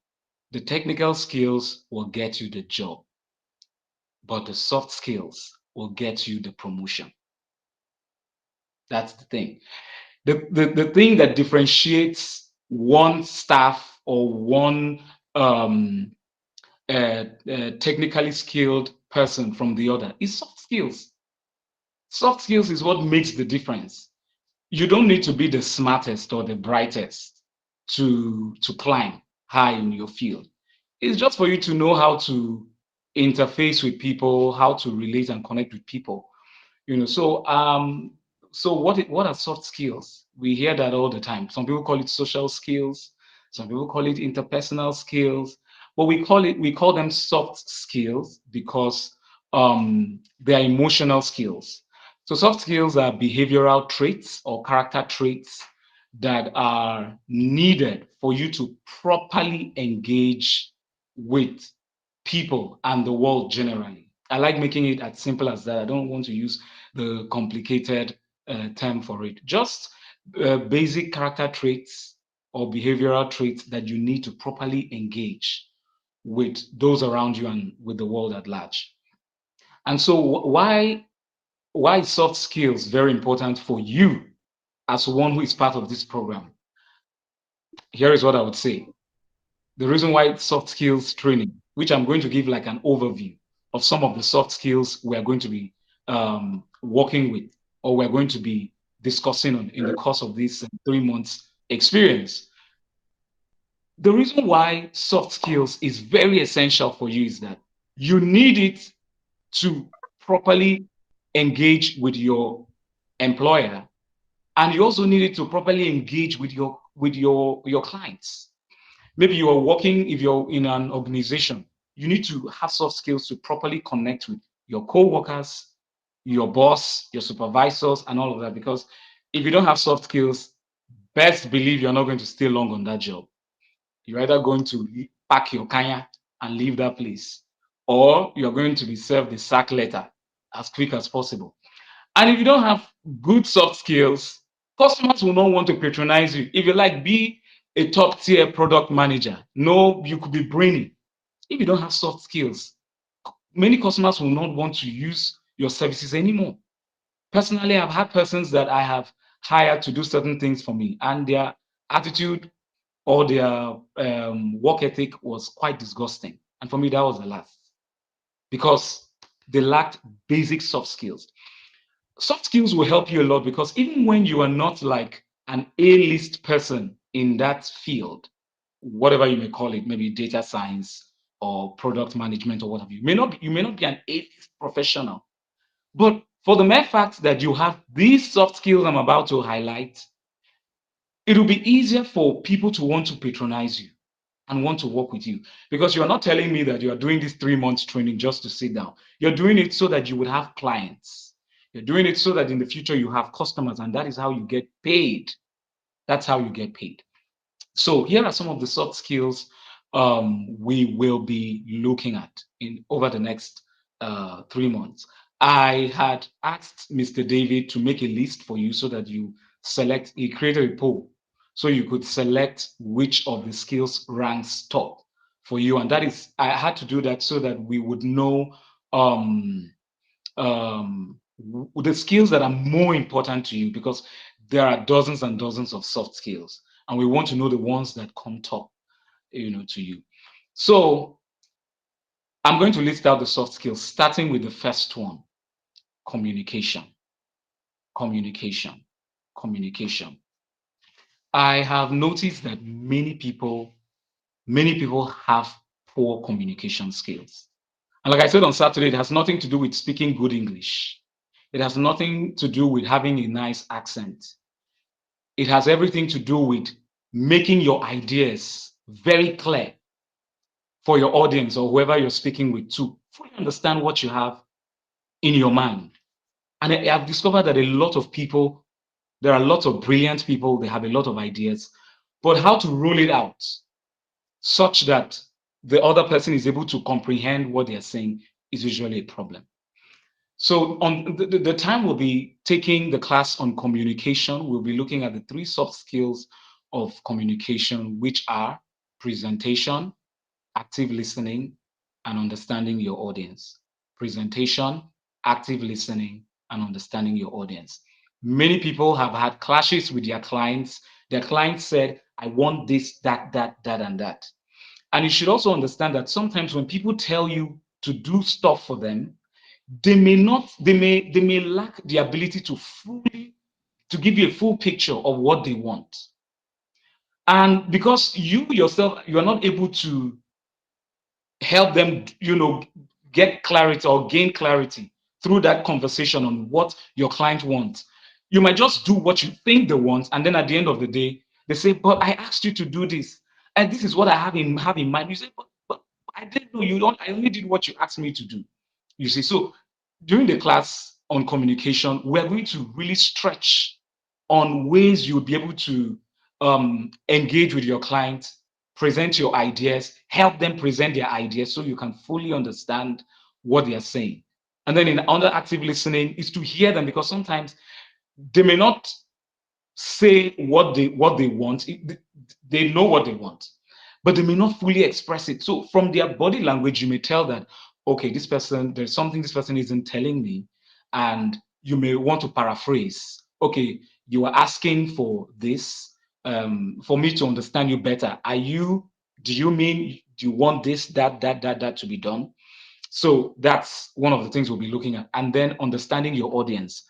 the technical skills will get you the job, but the soft skills will get you the promotion. That's the thing. The thing that differentiates one staff or one technically skilled person from the other is soft skills. Soft skills is what makes the difference. You don't need to be the smartest or the brightest to climb high in your field. It's just for you to know how to interface with people, how to relate and connect with people. So what are soft skills? We hear that all the time. Some people call it social skills, some people call it interpersonal skills, but we call them soft skills because they are emotional skills. So soft skills are behavioral traits or character traits that are needed for you to properly engage with people and the world generally. I like making it as simple as that. I don't want to use the complicated term for it. Just basic character traits or behavioral traits that you need to properly engage with those around you and with the world at large. And so why is soft skills very important for you as one who is part of this program? Here is what I would say. The reason why soft skills training, which I'm going to give like an overview of some of the soft skills we are going to be working with or we're going to be discussing on in the course of this 3 months experience. The reason why soft skills is very essential for you is that you need it to properly engage with your employer And you also needed to properly engage with your clients. Maybe you are working, if you're in an organization, you need to have soft skills to properly connect with your co-workers, your boss, your supervisors, and all of that. Because if you don't have soft skills, best believe you're not going to stay long on that job. You're either going to pack your kanya and leave that place, or you're going to be served the sack letter as quick as possible. And if you don't have good soft skills, customers will not want to patronize you. If you like, be a top tier product manager. No, you could be brainy. If you don't have soft skills, many customers will not want to use your services anymore. Personally, I've had persons that I have hired to do certain things for me, and their attitude or their work ethic was quite disgusting. And for me, that was the last, because they lacked basic soft skills. Soft skills will help you a lot, because even when you are not like an A-list person in that field, whatever you may call it, maybe data science or product management or what have you, you may not be an A-list professional, but for the mere fact that you have these soft skills I'm about to highlight, it will be easier for people to want to patronize you and want to work with you, because you're not telling me that you are doing this 3 months training just to sit down. You're doing it so that you would have clients. You're doing it so that in the future you have customers, and that is how you get paid. That's how you get paid. So here are some of the soft skills we will be looking at in over the next 3 months. I had asked Mr. David to make a list for you so that you select. He created a poll so you could select which of the skills ranks top for you, and that is, I had to do that so that we would know um, the skills that are more important to you, because there are dozens and dozens of soft skills, and we want to know the ones that come top, to you. So I'm going to list out the soft skills, starting with the first one: communication. Communication. Communication. I have noticed that many people have poor communication skills. And like I said on Saturday, it has nothing to do with speaking good English. It has nothing to do with having a nice accent. It has everything to do with making your ideas very clear for your audience or whoever you're speaking with to fully understand what you have in your mind. And I've discovered that there are lots of brilliant people, they have a lot of ideas, but how to roll it out such that the other person is able to comprehend what they're saying is usually a problem. So on the time we'll be taking the class on communication, we'll be looking at the 3 soft skills of communication, which are presentation, active listening, and understanding your audience. Presentation, active listening, and understanding your audience. Many people have had clashes with their clients. Their clients said, I want this, that, and that. And you should also understand that sometimes when people tell you to do stuff for them, they may lack the ability to give you a full picture of what they want. And because you yourself, you are not able to help them, get clarity or gain clarity through that conversation on what your client wants. You might just do what you think they want, and then at the end of the day, they say, but I asked you to do this, and this is what I have in mind. You say, but I didn't know you don't, I only did what you asked me to do. You see, so during the class on communication, we're going to really stretch on ways you'll be able to engage with your clients, present your ideas, help them present their ideas so you can fully understand what they are saying. And then under active listening is to hear them, because sometimes they may not say what they want. They know what they want, but they may not fully express it. So from their body language, you may tell that, okay, there's something this person isn't telling me, and you may want to paraphrase. Okay, you are asking for this for me to understand you better. Do you mean you want this, that to be done? So that's one of the things we'll be looking at. And then understanding your audience.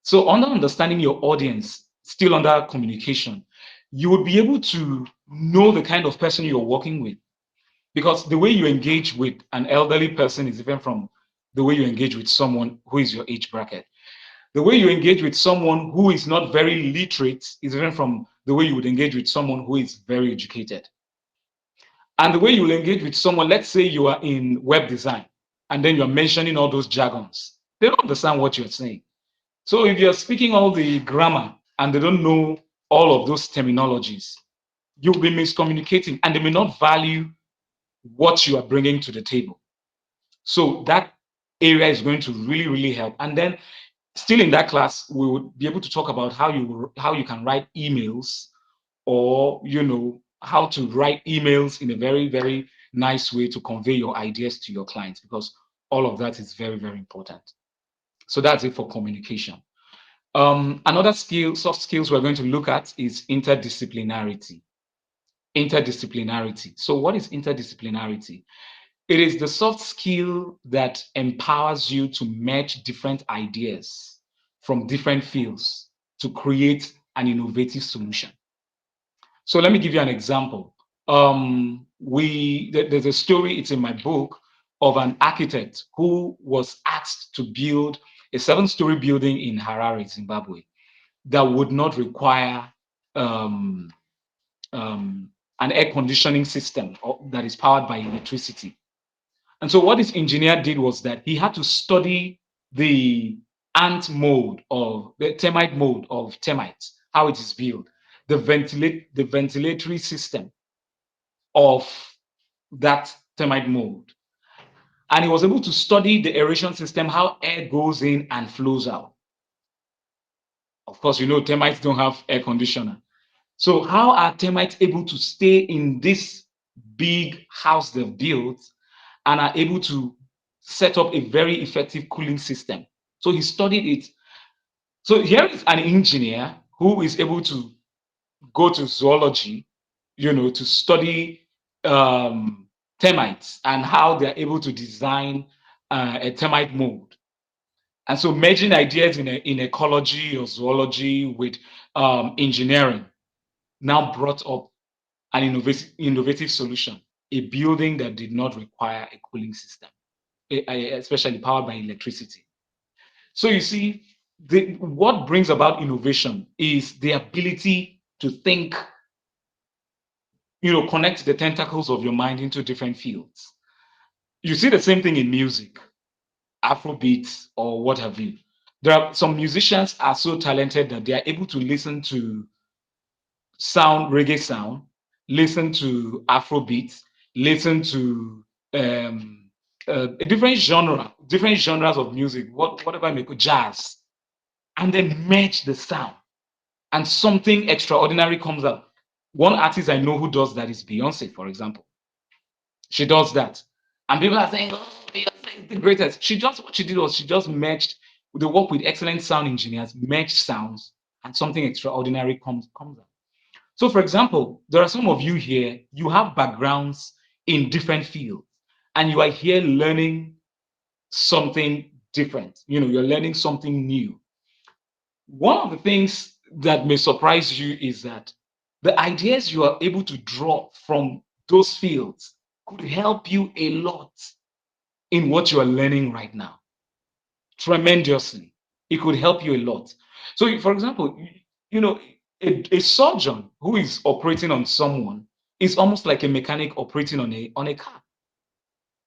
So under understanding your audience, still under communication, you would be able to know the kind of person you're working with, because the way you engage with an elderly person is different from the way you engage with someone who is your age bracket. The way you engage with someone who is not very literate is different from the way you would engage with someone who is very educated. And the way you will engage with someone, let's say you are in web design, and then you're mentioning all those jargons. They don't understand what you're saying. So if you're speaking all the grammar and they don't know all of those terminologies, you'll be miscommunicating and they may not value what you are bringing to the table. So that area is going to really, really help. And then still in that class, we would be able to talk about how you can write emails, or how to write emails in a very, very nice way to convey your ideas to your clients, because all of that is very, very important. So that's it for communication. Another skill, soft skills we're going to look at is interdisciplinarity. Interdisciplinarity. So what is interdisciplinarity? It is the soft skill that empowers you to merge different ideas from different fields to create an innovative solution. So let me give you an example. There's a story, it's in my book, of an architect who was asked to build a 7-story building in Harare, Zimbabwe, that would not require an air conditioning system that is powered by electricity. And so what this engineer did was that he had to study the ant mode, or the termite mode of termites, how it is built, the ventilatory system of that termite mode. And he was able to study the aeration system, how air goes in and flows out. Of course, termites don't have air conditioner. So how are termites able to stay in this big house they've built and are able to set up a very effective cooling system? So he studied it. So here is an engineer who is able to go to zoology, to study termites and how they're able to design a termite mold. And so merging ideas in ecology or zoology with engineering now brought up an innovative solution, a building that did not require a cooling system, especially powered by electricity. So you see, what brings about innovation is the ability to think, connect the tentacles of your mind into different fields. You see the same thing in music, Afrobeats or what have you. There are some musicians are so talented that they are able to listen to reggae sound, listen to Afrobeats, listen to different genres of music, whatever I make, jazz, and then merge the sound, and something extraordinary comes out. One artist I know who does that is Beyonce, for example. She does that, and people are saying, "Oh, Beyonce is the greatest." What she did was she just merged. They work with excellent sound engineers, merged sounds, and something extraordinary comes out. So, for example, there are some of you here, you have backgrounds in different fields, and you are here learning something different. You're learning something new. One of the things that may surprise you is that the ideas you are able to draw from those fields could help you a lot in what you are learning right now. Tremendously. It could help you a lot. So, for example, a surgeon who is operating on someone is almost like a mechanic operating on a car.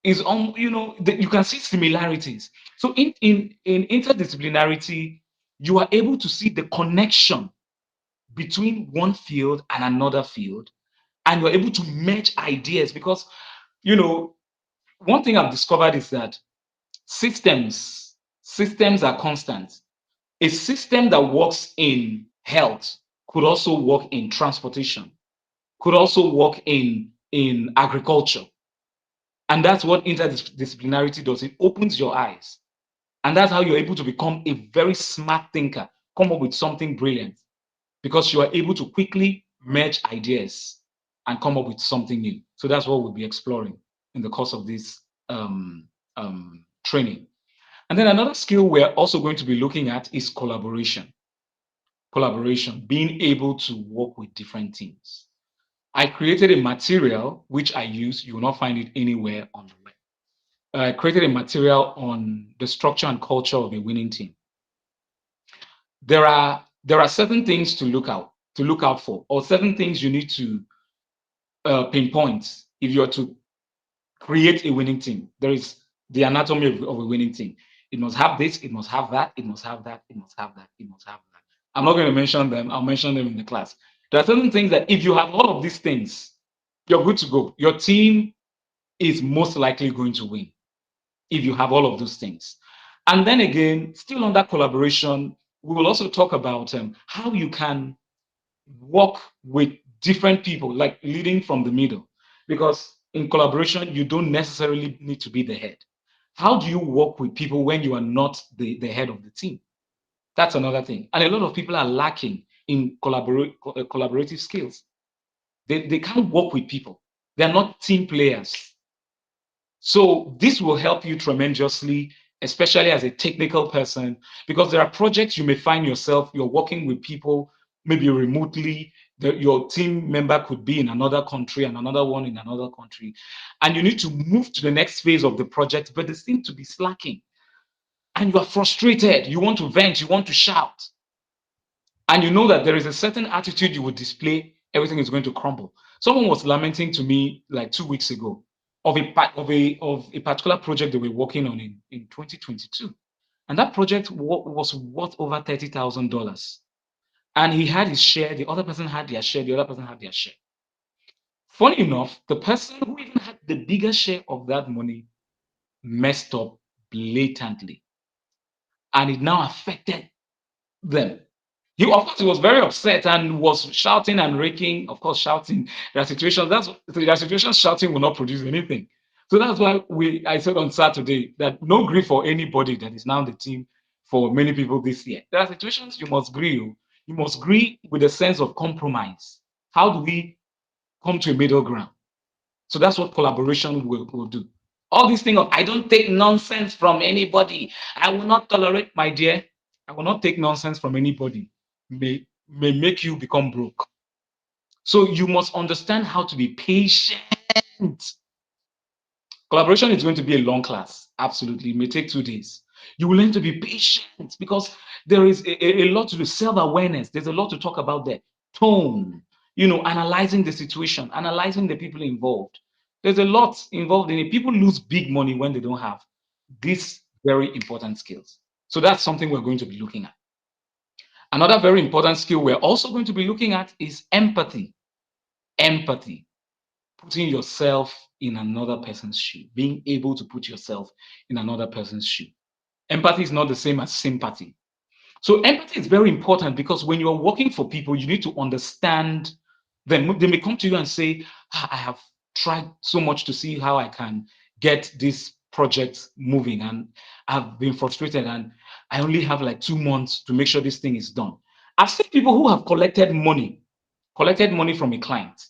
You can see similarities. So in interdisciplinarity, you are able to see the connection between one field and another field, and you're able to merge ideas, because one thing I've discovered is that systems are constant. A system that works in health could also work in transportation, could also work in agriculture. And that's what interdisciplinarity does. It opens your eyes. And that's how you're able to become a very smart thinker, come up with something brilliant, because you are able to quickly merge ideas and come up with something new. So that's what we'll be exploring in the course of this training. And then another skill we're also going to be looking at is collaboration. Collaboration, being able to work with different teams. I created a material which I use. You will not find it anywhere on the web. I created a material on the structure and culture of a winning team. there are certain things to look out for, or certain things you need to pinpoint if you're to create a winning team. There is the anatomy of a winning team. It must have this, it must have that, it must have that, it must have that, it must have that. I'm not going to mention them. I'll mention them in the class. There are certain things that if you have all of these things, you're good to go. Your team is most likely going to win if you have all of those things. And then again, still on that collaboration, we will also talk about how you can work with different people, like leading from the middle. Because in collaboration, you don't necessarily need to be the head. How do you work with people when you are not the head of the team? That's another thing. And a lot of people are lacking in collaborative skills. They can't work with people. They're not team players. So this will help you tremendously, especially as a technical person, because there are projects you may find yourself, you're working with people, maybe remotely, your team member could be in another country and another one in another country. And you need to move to the next phase of the project, but they seem to be slacking. And you are frustrated. You want to vent, you want to shout. And you know that there is a certain attitude you would display, everything is going to crumble. Someone was lamenting to me like 2 weeks ago of a particular project they were working on in 2022. And that project was worth over $30,000. And he had his share, the other person had their share, the other person had their share. Funny enough, the person who even had the bigger share of that money messed up blatantly. And it now affected them. Of course, he was very upset and was shouting and raking. Of course, shouting. There are situations shouting will not produce anything. So that's why I said on Saturday that no grief for anybody that is now the team for many people this year. There are situations you must grieve. You must grieve with a sense of compromise. How do we come to a middle ground? So that's what collaboration will do. All these things of I don't take nonsense from anybody. I will not tolerate, my dear. I will not take nonsense from anybody. May make you become broke. So you must understand how to be patient. Collaboration is going to be a long class. Absolutely. It may take 2 days. You will learn to be patient because there is a lot to do. Self-awareness. There's a lot to talk about there. Tone, analyzing the situation, analyzing the people involved. There's a lot involved in it. People lose big money when they don't have these very important skills. So that's something we're going to be looking at. Another very important skill we're also going to be looking at is empathy. Empathy, putting yourself in another person's shoe, being able to put yourself in another person's shoe. Empathy is not the same as sympathy. So empathy is very important because when you're working for people, you need to understand them. They may come to you and say, I have tried so much to see how I can get this project moving and I've been frustrated and I only have like 2 months to make sure this thing is done. I've seen people who have collected money from a client.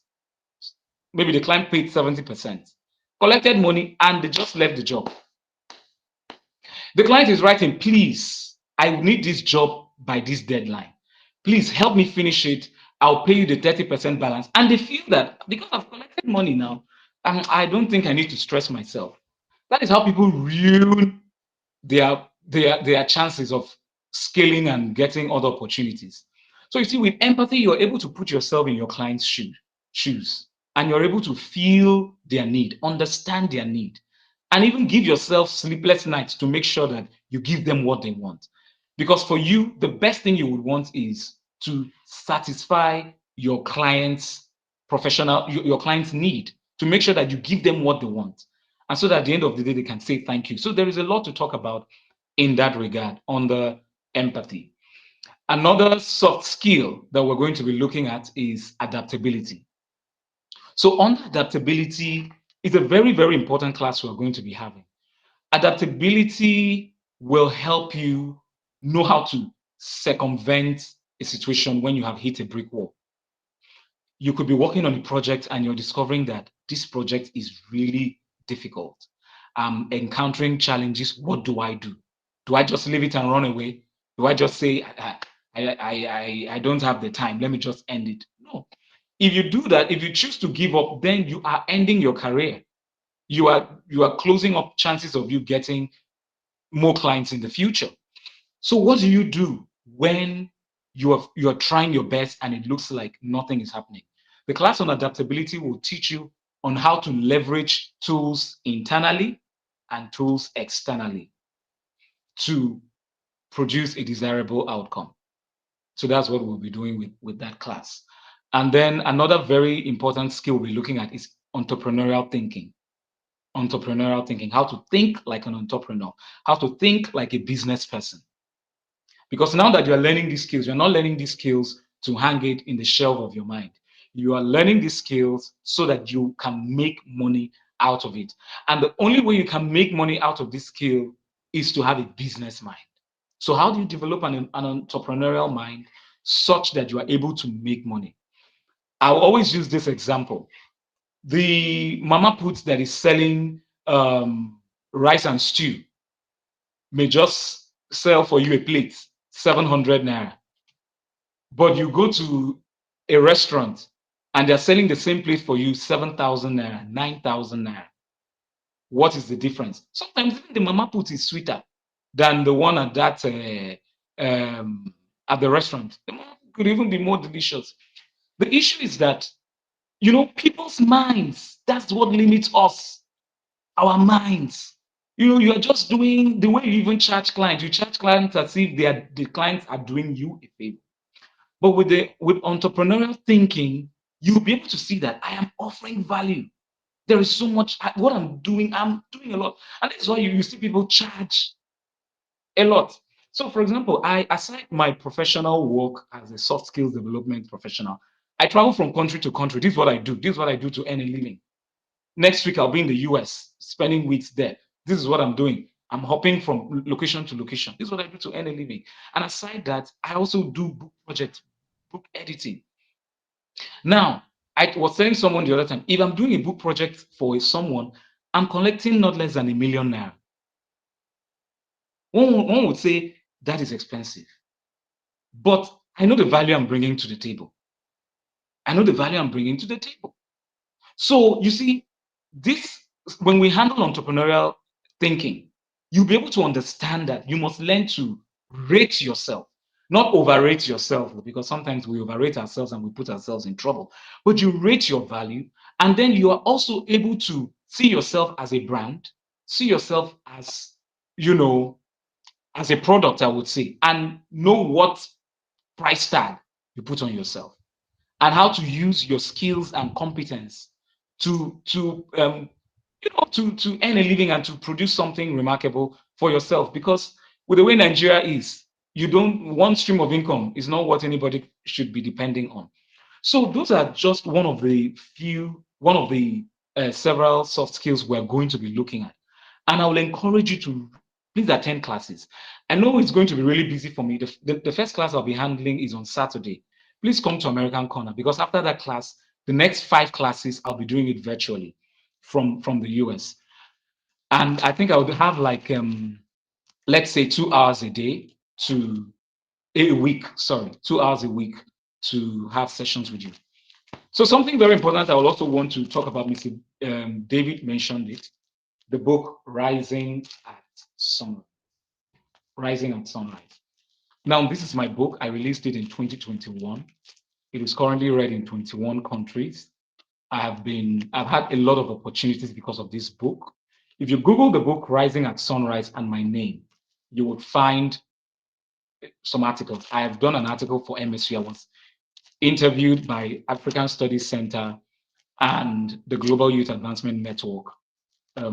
Maybe the client paid 70%, collected money, and they just left the job. The client is writing, please, I need this job by this deadline. Please help me finish it. I'll pay you the 30% balance. And they feel that because I've collected money now, I don't think I need to stress myself. That is how people ruin their chances of scaling and getting other opportunities. So you see, with empathy, you're able to put yourself in your client's shoes, and you're able to feel their need, understand their need, and even give yourself sleepless nights to make sure that you give them what they want. Because for you, the best thing you would want is to satisfy your client's your client's need, to make sure that you give them what they want. And so that at the end of the day, they can say thank you. So there is a lot to talk about in that regard on the empathy. Another soft skill that we're going to be looking at is adaptability. So on adaptability is a very, very important class we're going to be having. Adaptability will help you know how to circumvent a situation when you have hit a brick wall. You could be working on a project and you're discovering that this project is really difficult. I'm encountering challenges. What do I do? Do I just leave it and run away? Do I just say, I don't have the time, let me just end it? No. If you do that, if you choose to give up, then you are ending your career. You are closing up chances of you getting more clients in the future. So what do you do when you are trying your best and it looks like nothing is happening. The class on adaptability will teach you on how to leverage tools internally and tools externally to produce a desirable outcome. So that's what we'll be doing with that class. And then another very important skill we're looking at is entrepreneurial thinking. Entrepreneurial thinking, how to think like an entrepreneur, how to think like a business person. Because now that you're learning these skills, you're not learning these skills to hang it in the shelf of your mind. You are learning these skills so that you can make money out of it. And the only way you can make money out of this skill is to have a business mind. So how do you develop an entrepreneurial mind such that you are able to make money? I'll always use this example. The mama put that is selling rice and stew may just sell for you a plate 700 naira, but you go to a restaurant and they're selling the same plate for you 7,000 naira, 9,000 naira. What is the difference? Sometimes even the mama put is sweeter than the one at that at the restaurant. The mama put could even be more delicious. The issue is that, you know, people's minds, that's what limits us, our minds. You know, you are just doing the way you even charge clients. You charge clients as if the clients are doing you a favor. But with entrepreneurial thinking, you'll be able to see that I am offering value. There is so much what I'm doing a lot. And that's why you see people charge a lot. So, for example, aside my professional work as a soft skills development professional, I travel from country to country. This is what I do. This is what I do to earn a living. Next week, I'll be in the US, spending weeks there. This is what I'm doing. I'm hopping from location to location. This is what I do to earn a living. And aside that, I also do book projects, book editing. Now, I was telling someone the other time, if I'm doing a book project for someone, I'm collecting not less than 1 million naira. One would say that is expensive, but I know the value I'm bringing to the table. I know the value I'm bringing to the table. So you see, when we handle entrepreneurial thinking, you'll be able to understand that you must learn to rate yourself, not overrate yourself, because sometimes we overrate ourselves and we put ourselves in trouble. But you rate your value, and then you are also able to see yourself as a brand, see yourself as, you know, as a product, I would say, and know what price tag you put on yourself and how to use your skills and competence to earn a living and to produce something remarkable for yourself. Because with the way Nigeria is, one stream of income is not what anybody should be depending on. So those are just one of the several soft skills we're going to be looking at. And I will encourage you to please attend classes. I know it's going to be really busy for me. The first class I'll be handling is on Saturday. Please come to American Corner, because after that class, the next 5 classes, I'll be doing it virtually from the US. And I think I would have like, let's say 2 hours a day to a week, 2 hours a week to have sessions with you. So something very important I would also want to talk about, Mr. David mentioned it, the book Rising at Sunrise. Now, this is my book. I released it in 2021. It is currently read in 21 countries. I've had a lot of opportunities because of this book. If you Google the book Rising at Sunrise and my name, you would find some articles. I have done an article for MSU. I was interviewed by African Studies Center and the Global Youth Advancement Network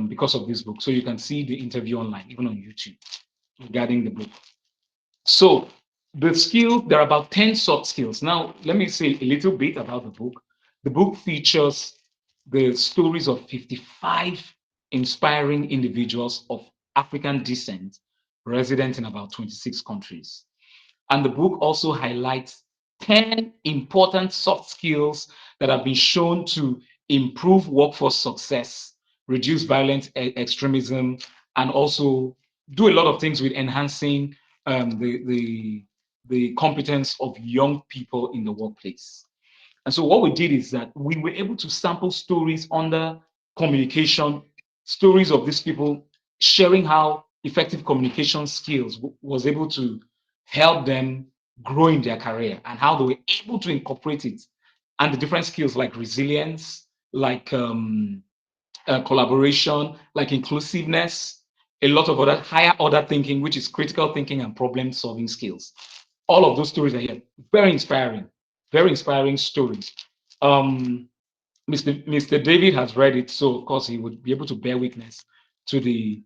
because of this book. So you can see the interview online, even on YouTube, regarding the book. So there are about 10 soft skills. Now, let me say a little bit about the book. The book features the stories of 55 inspiring individuals of African descent resident in about 26 countries. And the book also highlights 10 important soft skills that have been shown to improve workforce success, reduce violent extremism, and also do a lot of things with enhancing the competence of young people in the workplace. And so what we did is that we were able to sample stories under communication, stories of these people sharing how effective communication skills was able to helped them grow in their career and how they were able to incorporate it, and the different skills like resilience, like collaboration, like inclusiveness, a lot of other higher order thinking, which is critical thinking and problem solving skills. All of those stories are here. Very inspiring stories. Mr. David has read it, so of course he would be able to bear witness to the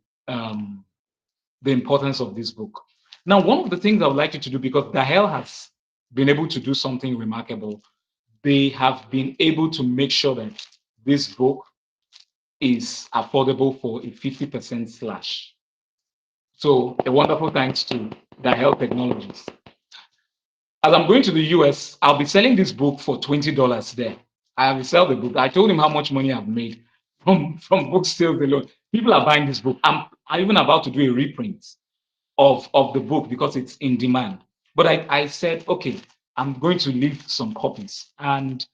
importance of this book. Now, one of the things I would like you to do, because Dahel has been able to do something remarkable, they have been able to make sure that this book is affordable for a 50% slash. So a wonderful thanks to Dahel Technologies. As I'm going to the US, I'll be selling this book for $20 there. I will sell the book. I told him how much money I've made from book sales alone. People are buying this book. I'm even about to do a reprint of the book because it's in demand. But I said, okay, I'm going to leave some copies. And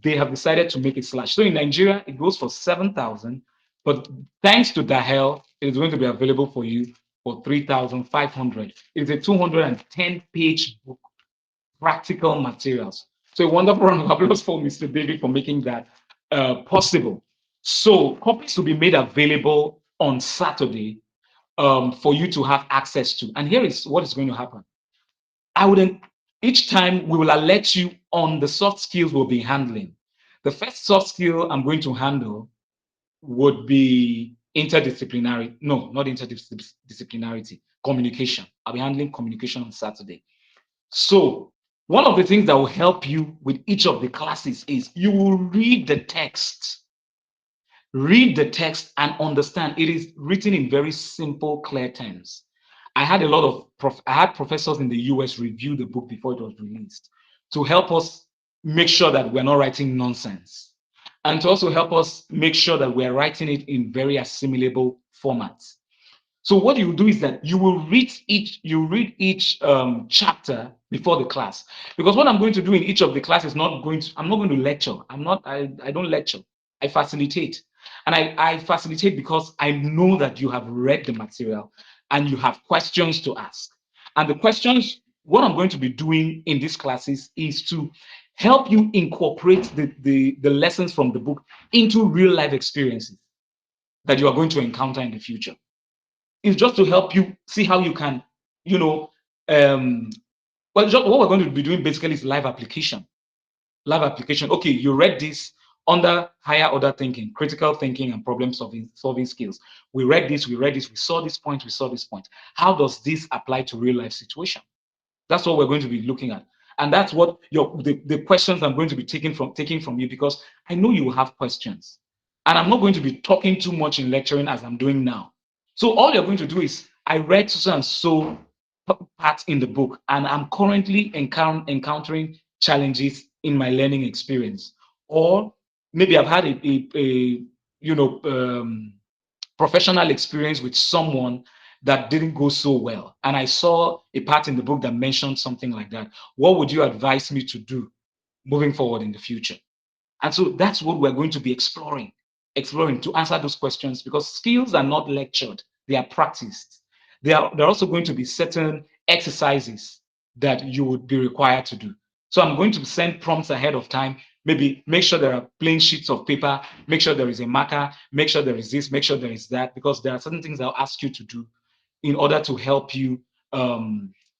they have decided to make a slash. So in Nigeria, it goes for 7,000. But thanks to Dahel, it's going to be available for you for 3,500. It's a 210-page book, practical materials. So a wonderful round of applause for Mr. David for making that possible. So copies will be made available on Saturday for you to have access to. And here is what is going to happen. Each time we will alert you on the soft skills we'll be handling. The first soft skill I'm going to handle would be interdisciplinary. No, not interdisciplinarity, communication. I'll be handling communication on Saturday. So one of the things that will help you with each of the classes is you will read the text. Read the text and understand. It is written in very simple, clear terms. I had a lot of professors in the US review the book before it was released to help us make sure that we're not writing nonsense, and to also help us make sure that we're writing it in very assimilable formats. So what you do is that you will read each chapter before the class, because what I'm going to do in each of the classes I'm not going to lecture. I don't lecture. I facilitate. And I facilitate because I know that you have read the material and you have questions to ask. And the questions, what I'm going to be doing in these classes is to help you incorporate the lessons from the book into real life experiences that you are going to encounter in the future. It's just to help you see how you can, what we're going to be doing basically is live application. Okay, you read this under higher order thinking, critical thinking, and problem solving skills. We read this, we saw this point, How does this apply to real life situation? That's what we're going to be looking at. And that's what the questions I'm going to be taking from you, because I know you will have questions. And I'm not going to be talking too much in lecturing as I'm doing now. So all you're going to do is, I read so and so part in the book, and I'm currently encountering challenges in my learning experience. Or maybe I've had a professional experience with someone that didn't go so well, and I saw a part in the book that mentioned something like that. What would you advise me to do moving forward in the future? And so that's what we're going to be exploring to answer those questions, because skills are not lectured, they are practiced. There are also going to be certain exercises that you would be required to do. So I'm going to send prompts ahead of time. Maybe make sure there are plain sheets of paper, make sure there is a marker, make sure there is this, make sure there is that, because there are certain things I'll ask you to do in order to help you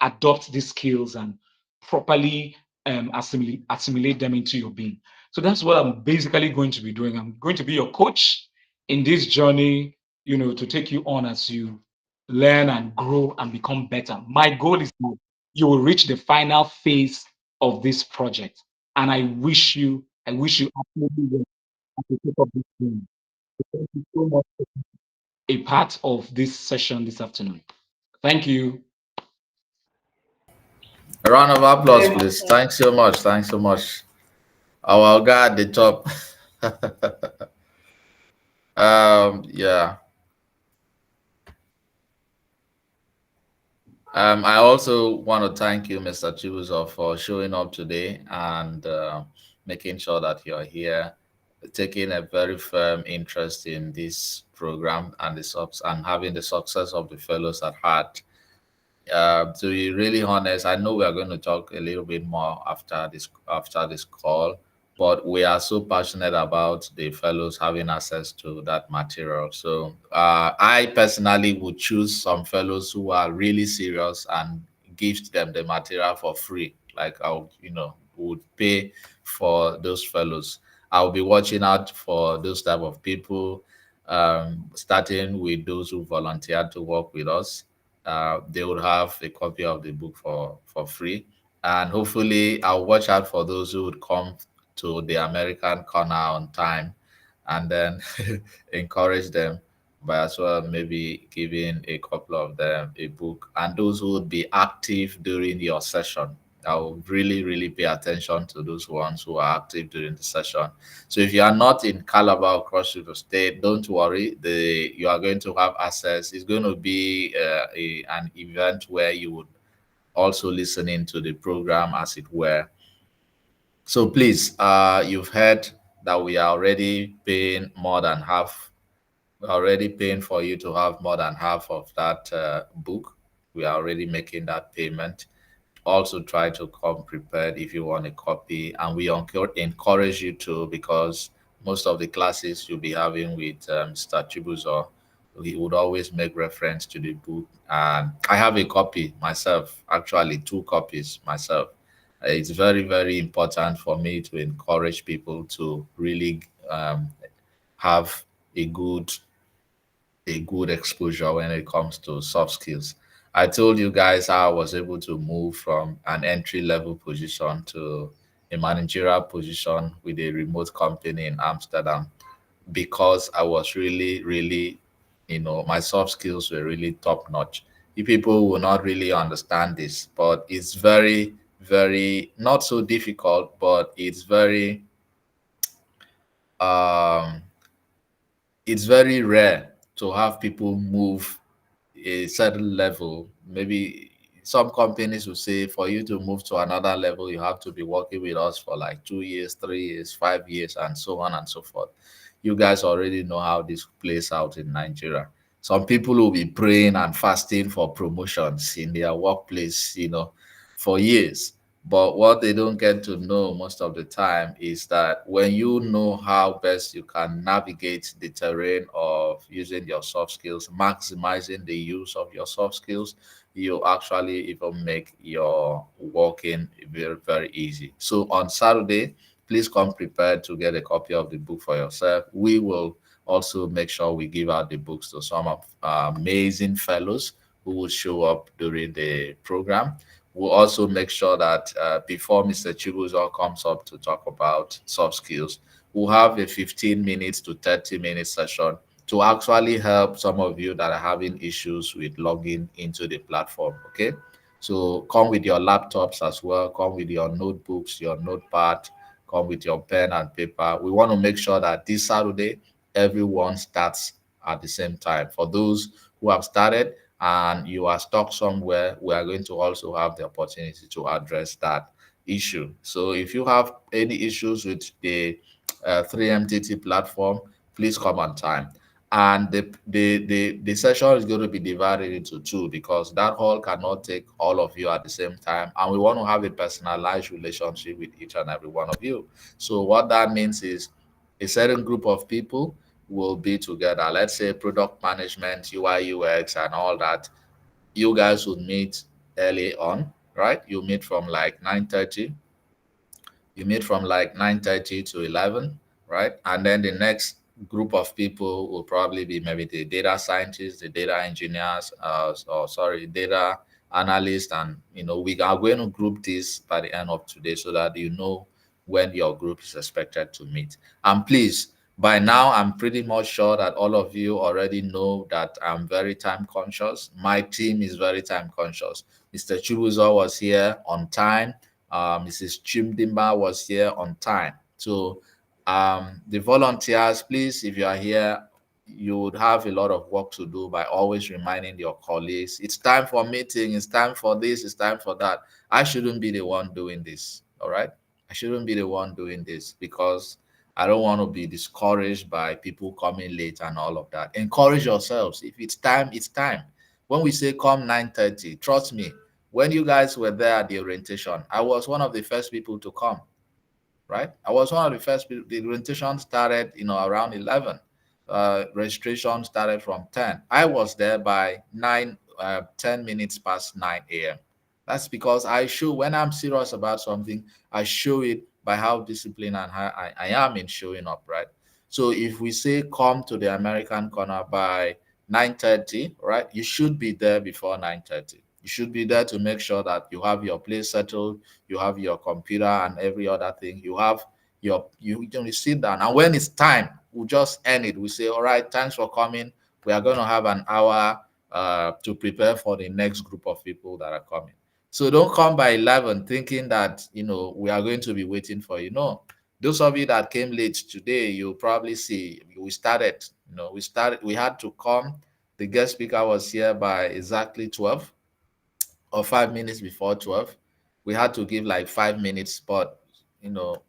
adopt these skills and properly assimilate them into your being. So that's what I'm basically going to be doing. I'm going to be your coach in this journey, to take you on as you learn and grow and become better. My goal is that you will reach the final phase of this project. And I wish you absolutely well at the top of this journey. Thank you so much for being a part of this session this afternoon. Thank you. A round of applause, please. Thanks so much. Thanks so much. Our guy at the top. Yeah. I also want to thank you, Mr. Chibuzo, for showing up today and making sure that you're here, taking a very firm interest in this program and having the success of the fellows at heart. To be really honest, I know we are going to talk a little bit more after this call, but we are so passionate about the fellows having access to that material. So I personally would choose some fellows who are really serious and gift them the material for free. Like would pay for those fellows. I'll be watching out for those type of people, starting with those who volunteer to work with us. They would have a copy of the book for free. And hopefully, I'll watch out for those who would come to the American corner on time, and then encourage them by as well maybe giving a couple of them a book. And those who would be active during your session, I will really, really pay attention to those ones who are active during the session. So if you are not in Calabar or Cross River State, don't worry. You are going to have access. It's going to be an event where you would also listen into the program, as it were. So please, you've heard that we are already paying more than half. We're already paying for you to have more than half of that book. We are already making that payment. Also try to come prepared if you want a copy, and we encourage you to, because most of the classes you'll be having with Mr. Chibuzo, he would always make reference to the book. And I have a copy myself, actually two copies myself. It's very, very important for me to encourage people to really have a good exposure when it comes to soft skills. I told you guys how I was able to move from an entry level position to a managerial position with a remote company in Amsterdam, because I was really, really, my soft skills were really top notch. You people will not really understand this, but it's very, very not so difficult, but um, it's very rare to have people move a certain level. Maybe some companies will say for you to move to another level, you have to be working with us for like 2 years, 3 years, 5 years, and so on and so forth. You guys already know how this plays out in Nigeria. Some people will be praying and fasting for promotions in their workplace, for years. But what they don't get to know most of the time is that when you know how best you can navigate the terrain of using your soft skills, maximizing the use of your soft skills, you actually even make your working very, very easy. So on Saturday, please come prepared to get a copy of the book for yourself. We will also make sure we give out the books to some of our amazing fellows who will show up during the program. We'll also make sure that before Mr. Chibuzo comes up to talk about soft skills, we'll have a 15 minutes to 30-minute session to actually help some of you that are having issues with logging into the platform. Okay. So come with your laptops as well, come with your notebooks, your notepad, come with your pen and paper. We want to make sure that this Saturday, everyone starts at the same time. For those who have started and you are stuck somewhere, we are going to also have the opportunity to address that issue. So if you have any issues with the 3MTT platform, please come on time. And the session is going to be divided into two, because that hall cannot take all of you at the same time, and we want to have a personalized relationship with each and every one of you. So what that means is a certain group of people will be together. Let's say product management, UI, UX, and all that. You guys would meet early on, right? You meet from like 9:30. You meet from like 9:30 to 11, right? And then the next group of people will probably be maybe the data scientists, the data engineers, data analysts, and we are going to group this by the end of today so that you know when your group is expected to meet. And please, by now, I'm pretty much sure that all of you already know that I'm very time conscious. My team is very time conscious. Mr. Chubuzo was here on time. Mrs. Chimdimba was here on time. So the volunteers, please, if you are here, you would have a lot of work to do by always reminding your colleagues, it's time for meeting, it's time for this, it's time for that. I shouldn't be the one doing this, all right? I shouldn't be the one doing this, because I don't want to be discouraged by people coming late and all of that. Encourage yourselves. If it's time, it's time. When we say come 9:30, trust me, when you guys were there at the orientation, I was one of the first people to come, right? I was one of the first people. The orientation started, around 11. Registration started from 10. I was there by 10 minutes past 9 a.m. That's because I show, when I'm serious about something, I show it by how disciplined and how I am in showing up, right? So if we say come to the American corner by 9:30, right, you should be there before 9:30. You should be there to make sure that you have your place settled, you have your computer and every other thing. You have you sit down, and when it's time, we'll just end it. We say, all right, thanks for coming. We are going to have an hour to prepare for the next group of people that are coming. So don't come by 11 thinking that we are going to be waiting for you. No, those of you that came late today, you'll probably see we had to come. The guest speaker was here by exactly 12 or 5 minutes before 12. We had to give like 5 minutes, but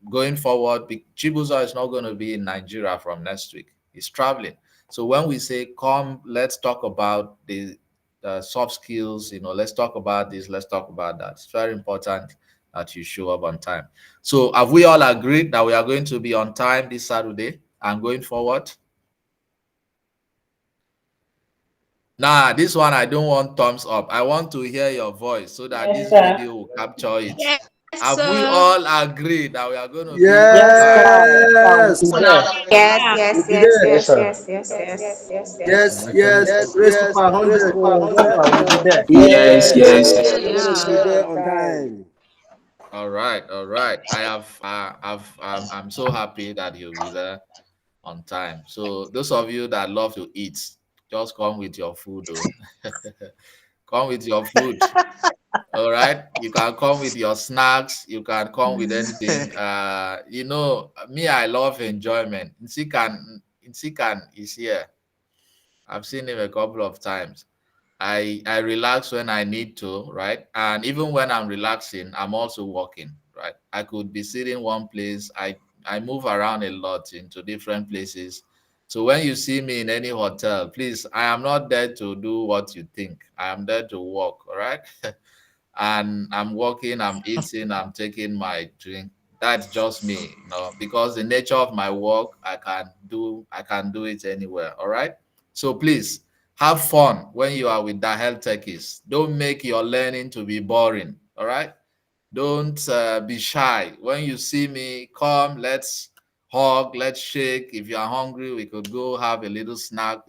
going forward, Chibuzo is not going to be in Nigeria from next week. He's traveling. So when we say come, let's talk about the soft skills, let's talk about this, let's talk about that. It's very important that you show up on time. So have we all agreed that we are going to be on time this Saturday and going forward? Nah, this one I don't want thumbs up. I want to hear your voice so that this video will capture it. Yes, Have we sir. all agreed that we are going to be Yes. Yes, We'll be there. yes. Yes. Raise to 500. Yes, yes. We'll be there on time. All right. I'm so happy that you'll be there on time. So those of you that love to eat, just come with your food. Come with your food. All right. You can come with your snacks. You can come with anything. Me, I love enjoyment. Nsikan is here. I've seen him a couple of times. I relax when I need to, right? And even when I'm relaxing, I'm also working, right? I could be sitting one place. I move around a lot into different places. So when you see me in any hotel, please, I am not there to do what you think. I am there to work, all right? And I'm working, I'm eating, I'm taking my drink. That's just me, because the nature of my work, I can do it anywhere. All right. So please have fun when you are with the health techies. Don't make your learning to be boring. All right. Don't be shy. When you see me, come, let's hug, let's shake. If you are hungry, we could go have a little snack.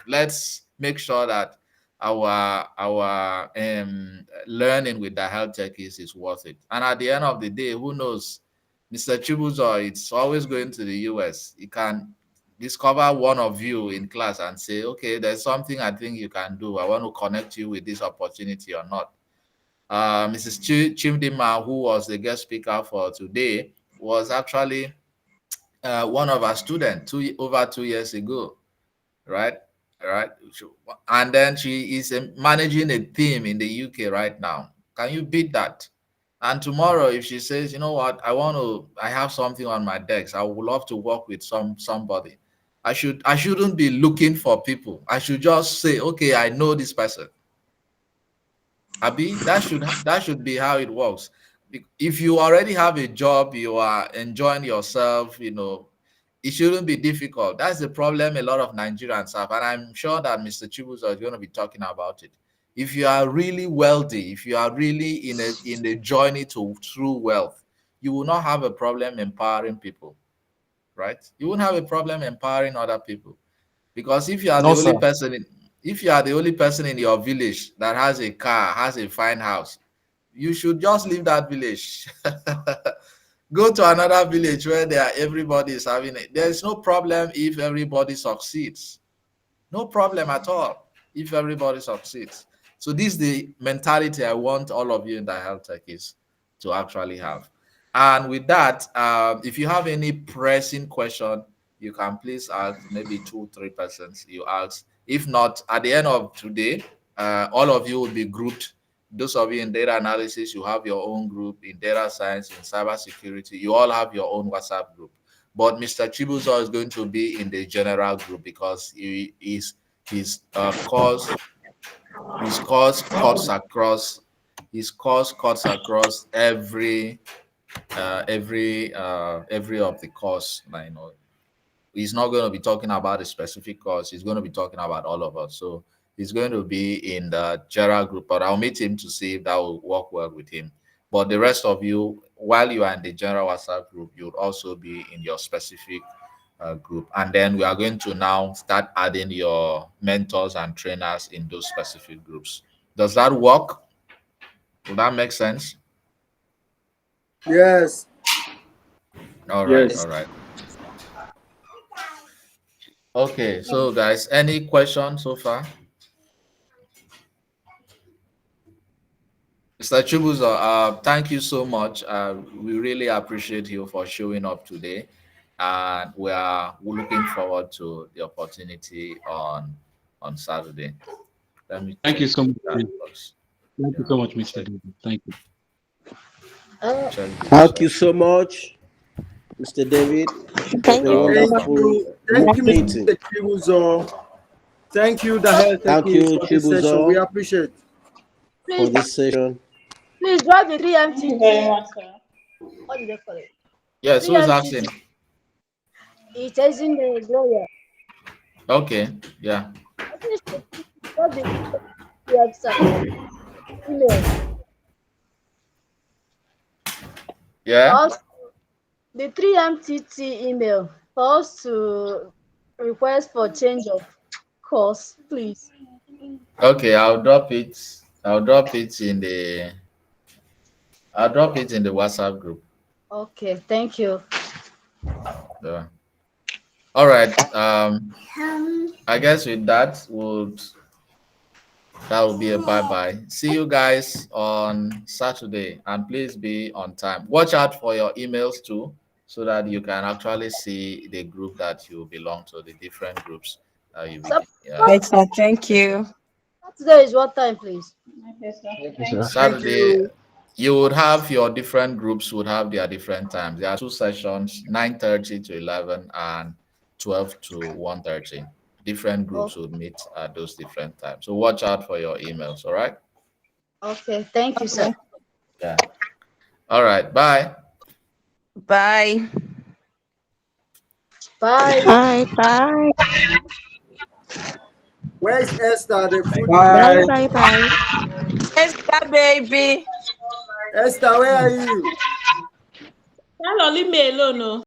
Let's make sure that our learning with the health techies is worth it. And at the end of the day, who knows, Mr. Chibuzo, it's always going to the US. You can discover one of you in class and say, okay, there's something I think you can do. I want to connect you with this opportunity or not. Mrs. Chimdima, who was the guest speaker for today, was actually one of our students over 2 years ago, right? Right. And then she is managing a team in the UK right now. Can you beat that? And tomorrow, if she says, you know what, I have something on my desk, I would love to work with somebody. I shouldn't be looking for people. I should just say, okay, I know this person. Abi, that should be how it works. If you already have a job, you are enjoying yourself, it shouldn't be difficult. That's the problem a lot of Nigerians have, and I'm sure that Mr. Chibuzo is going to be talking about it. If you are really wealthy, if you are really in the journey to true wealth, you will not have a problem empowering people, right? You won't have a problem empowering other people, because if you are the only person in your village that has a car, has a fine house, you should just leave that village. Go to another village where everybody is having it. There is no problem if everybody succeeds. No problem at all if everybody succeeds. So this is the mentality I want all of you in the health techies to actually have. And with that, if you have any pressing question, you can please ask, maybe 2-3 persons you ask. If not, at the end of today, all of you will be grouped. Those of you in data analysis, you have your own group. In data science, in cybersecurity, you all have your own WhatsApp group. But Mr. Chibuzo is going to be in the general group because his course His course cuts across. His course cuts across every of the course. He's not going to be talking about a specific course. He's going to be talking about all of us. So he's going to be in the Jera group, but I'll meet him to see if that will work well with him. But the rest of you, while you are in the general WhatsApp group, you'll also be in your specific group. And then we are going to now start adding your mentors and trainers in those specific groups. Does that work? Will that make sense? Yes. All right. Yes. All right. Okay, so guys, any questions so far? Mr. Chibuzo, thank you so much. We really appreciate you for showing up today, and we're looking forward to the opportunity on Saturday. Thank you so much. Thank Thank you so much, Mr. David. Thank you. Thank you so much, Mr. David. Thank A you. wonderful Thank you, meeting. Mr. Chibuzo. Thank you, the health Thank you, for this session. Chibuzo. We appreciate. For this session. Please drop the 3MT. Thank you very much, sir. What did they call it? Yes, who is asking? It is in the Gloria. Okay, yeah. What the website? Email. Yeah. Also, the 3MTT email for us to request for change of course, please. Okay, I'll drop it. I'll drop it in the WhatsApp group. Okay, thank you. Yeah. All right. I guess with that will be a bye-bye. See you guys on Saturday, and please be on time. Watch out for your emails too, so that you can actually see the group that you belong to, the different groups. Right, sir. Thank you. Saturday is what time, please? Okay, sir. Thank you. Saturday, you would have your different groups would have their different times. There are 2 sessions, 9:30 to 11 and 12 to 1:30. Different groups would meet at those different times. So watch out for your emails, all right? Okay, thank you, sir. Yeah. All right, bye. Bye. Bye. Bye. Bye. Where's Esther? The food. Bye. Bye. Bye. Esther, baby. Esther, where are you? Hello, leave me alone.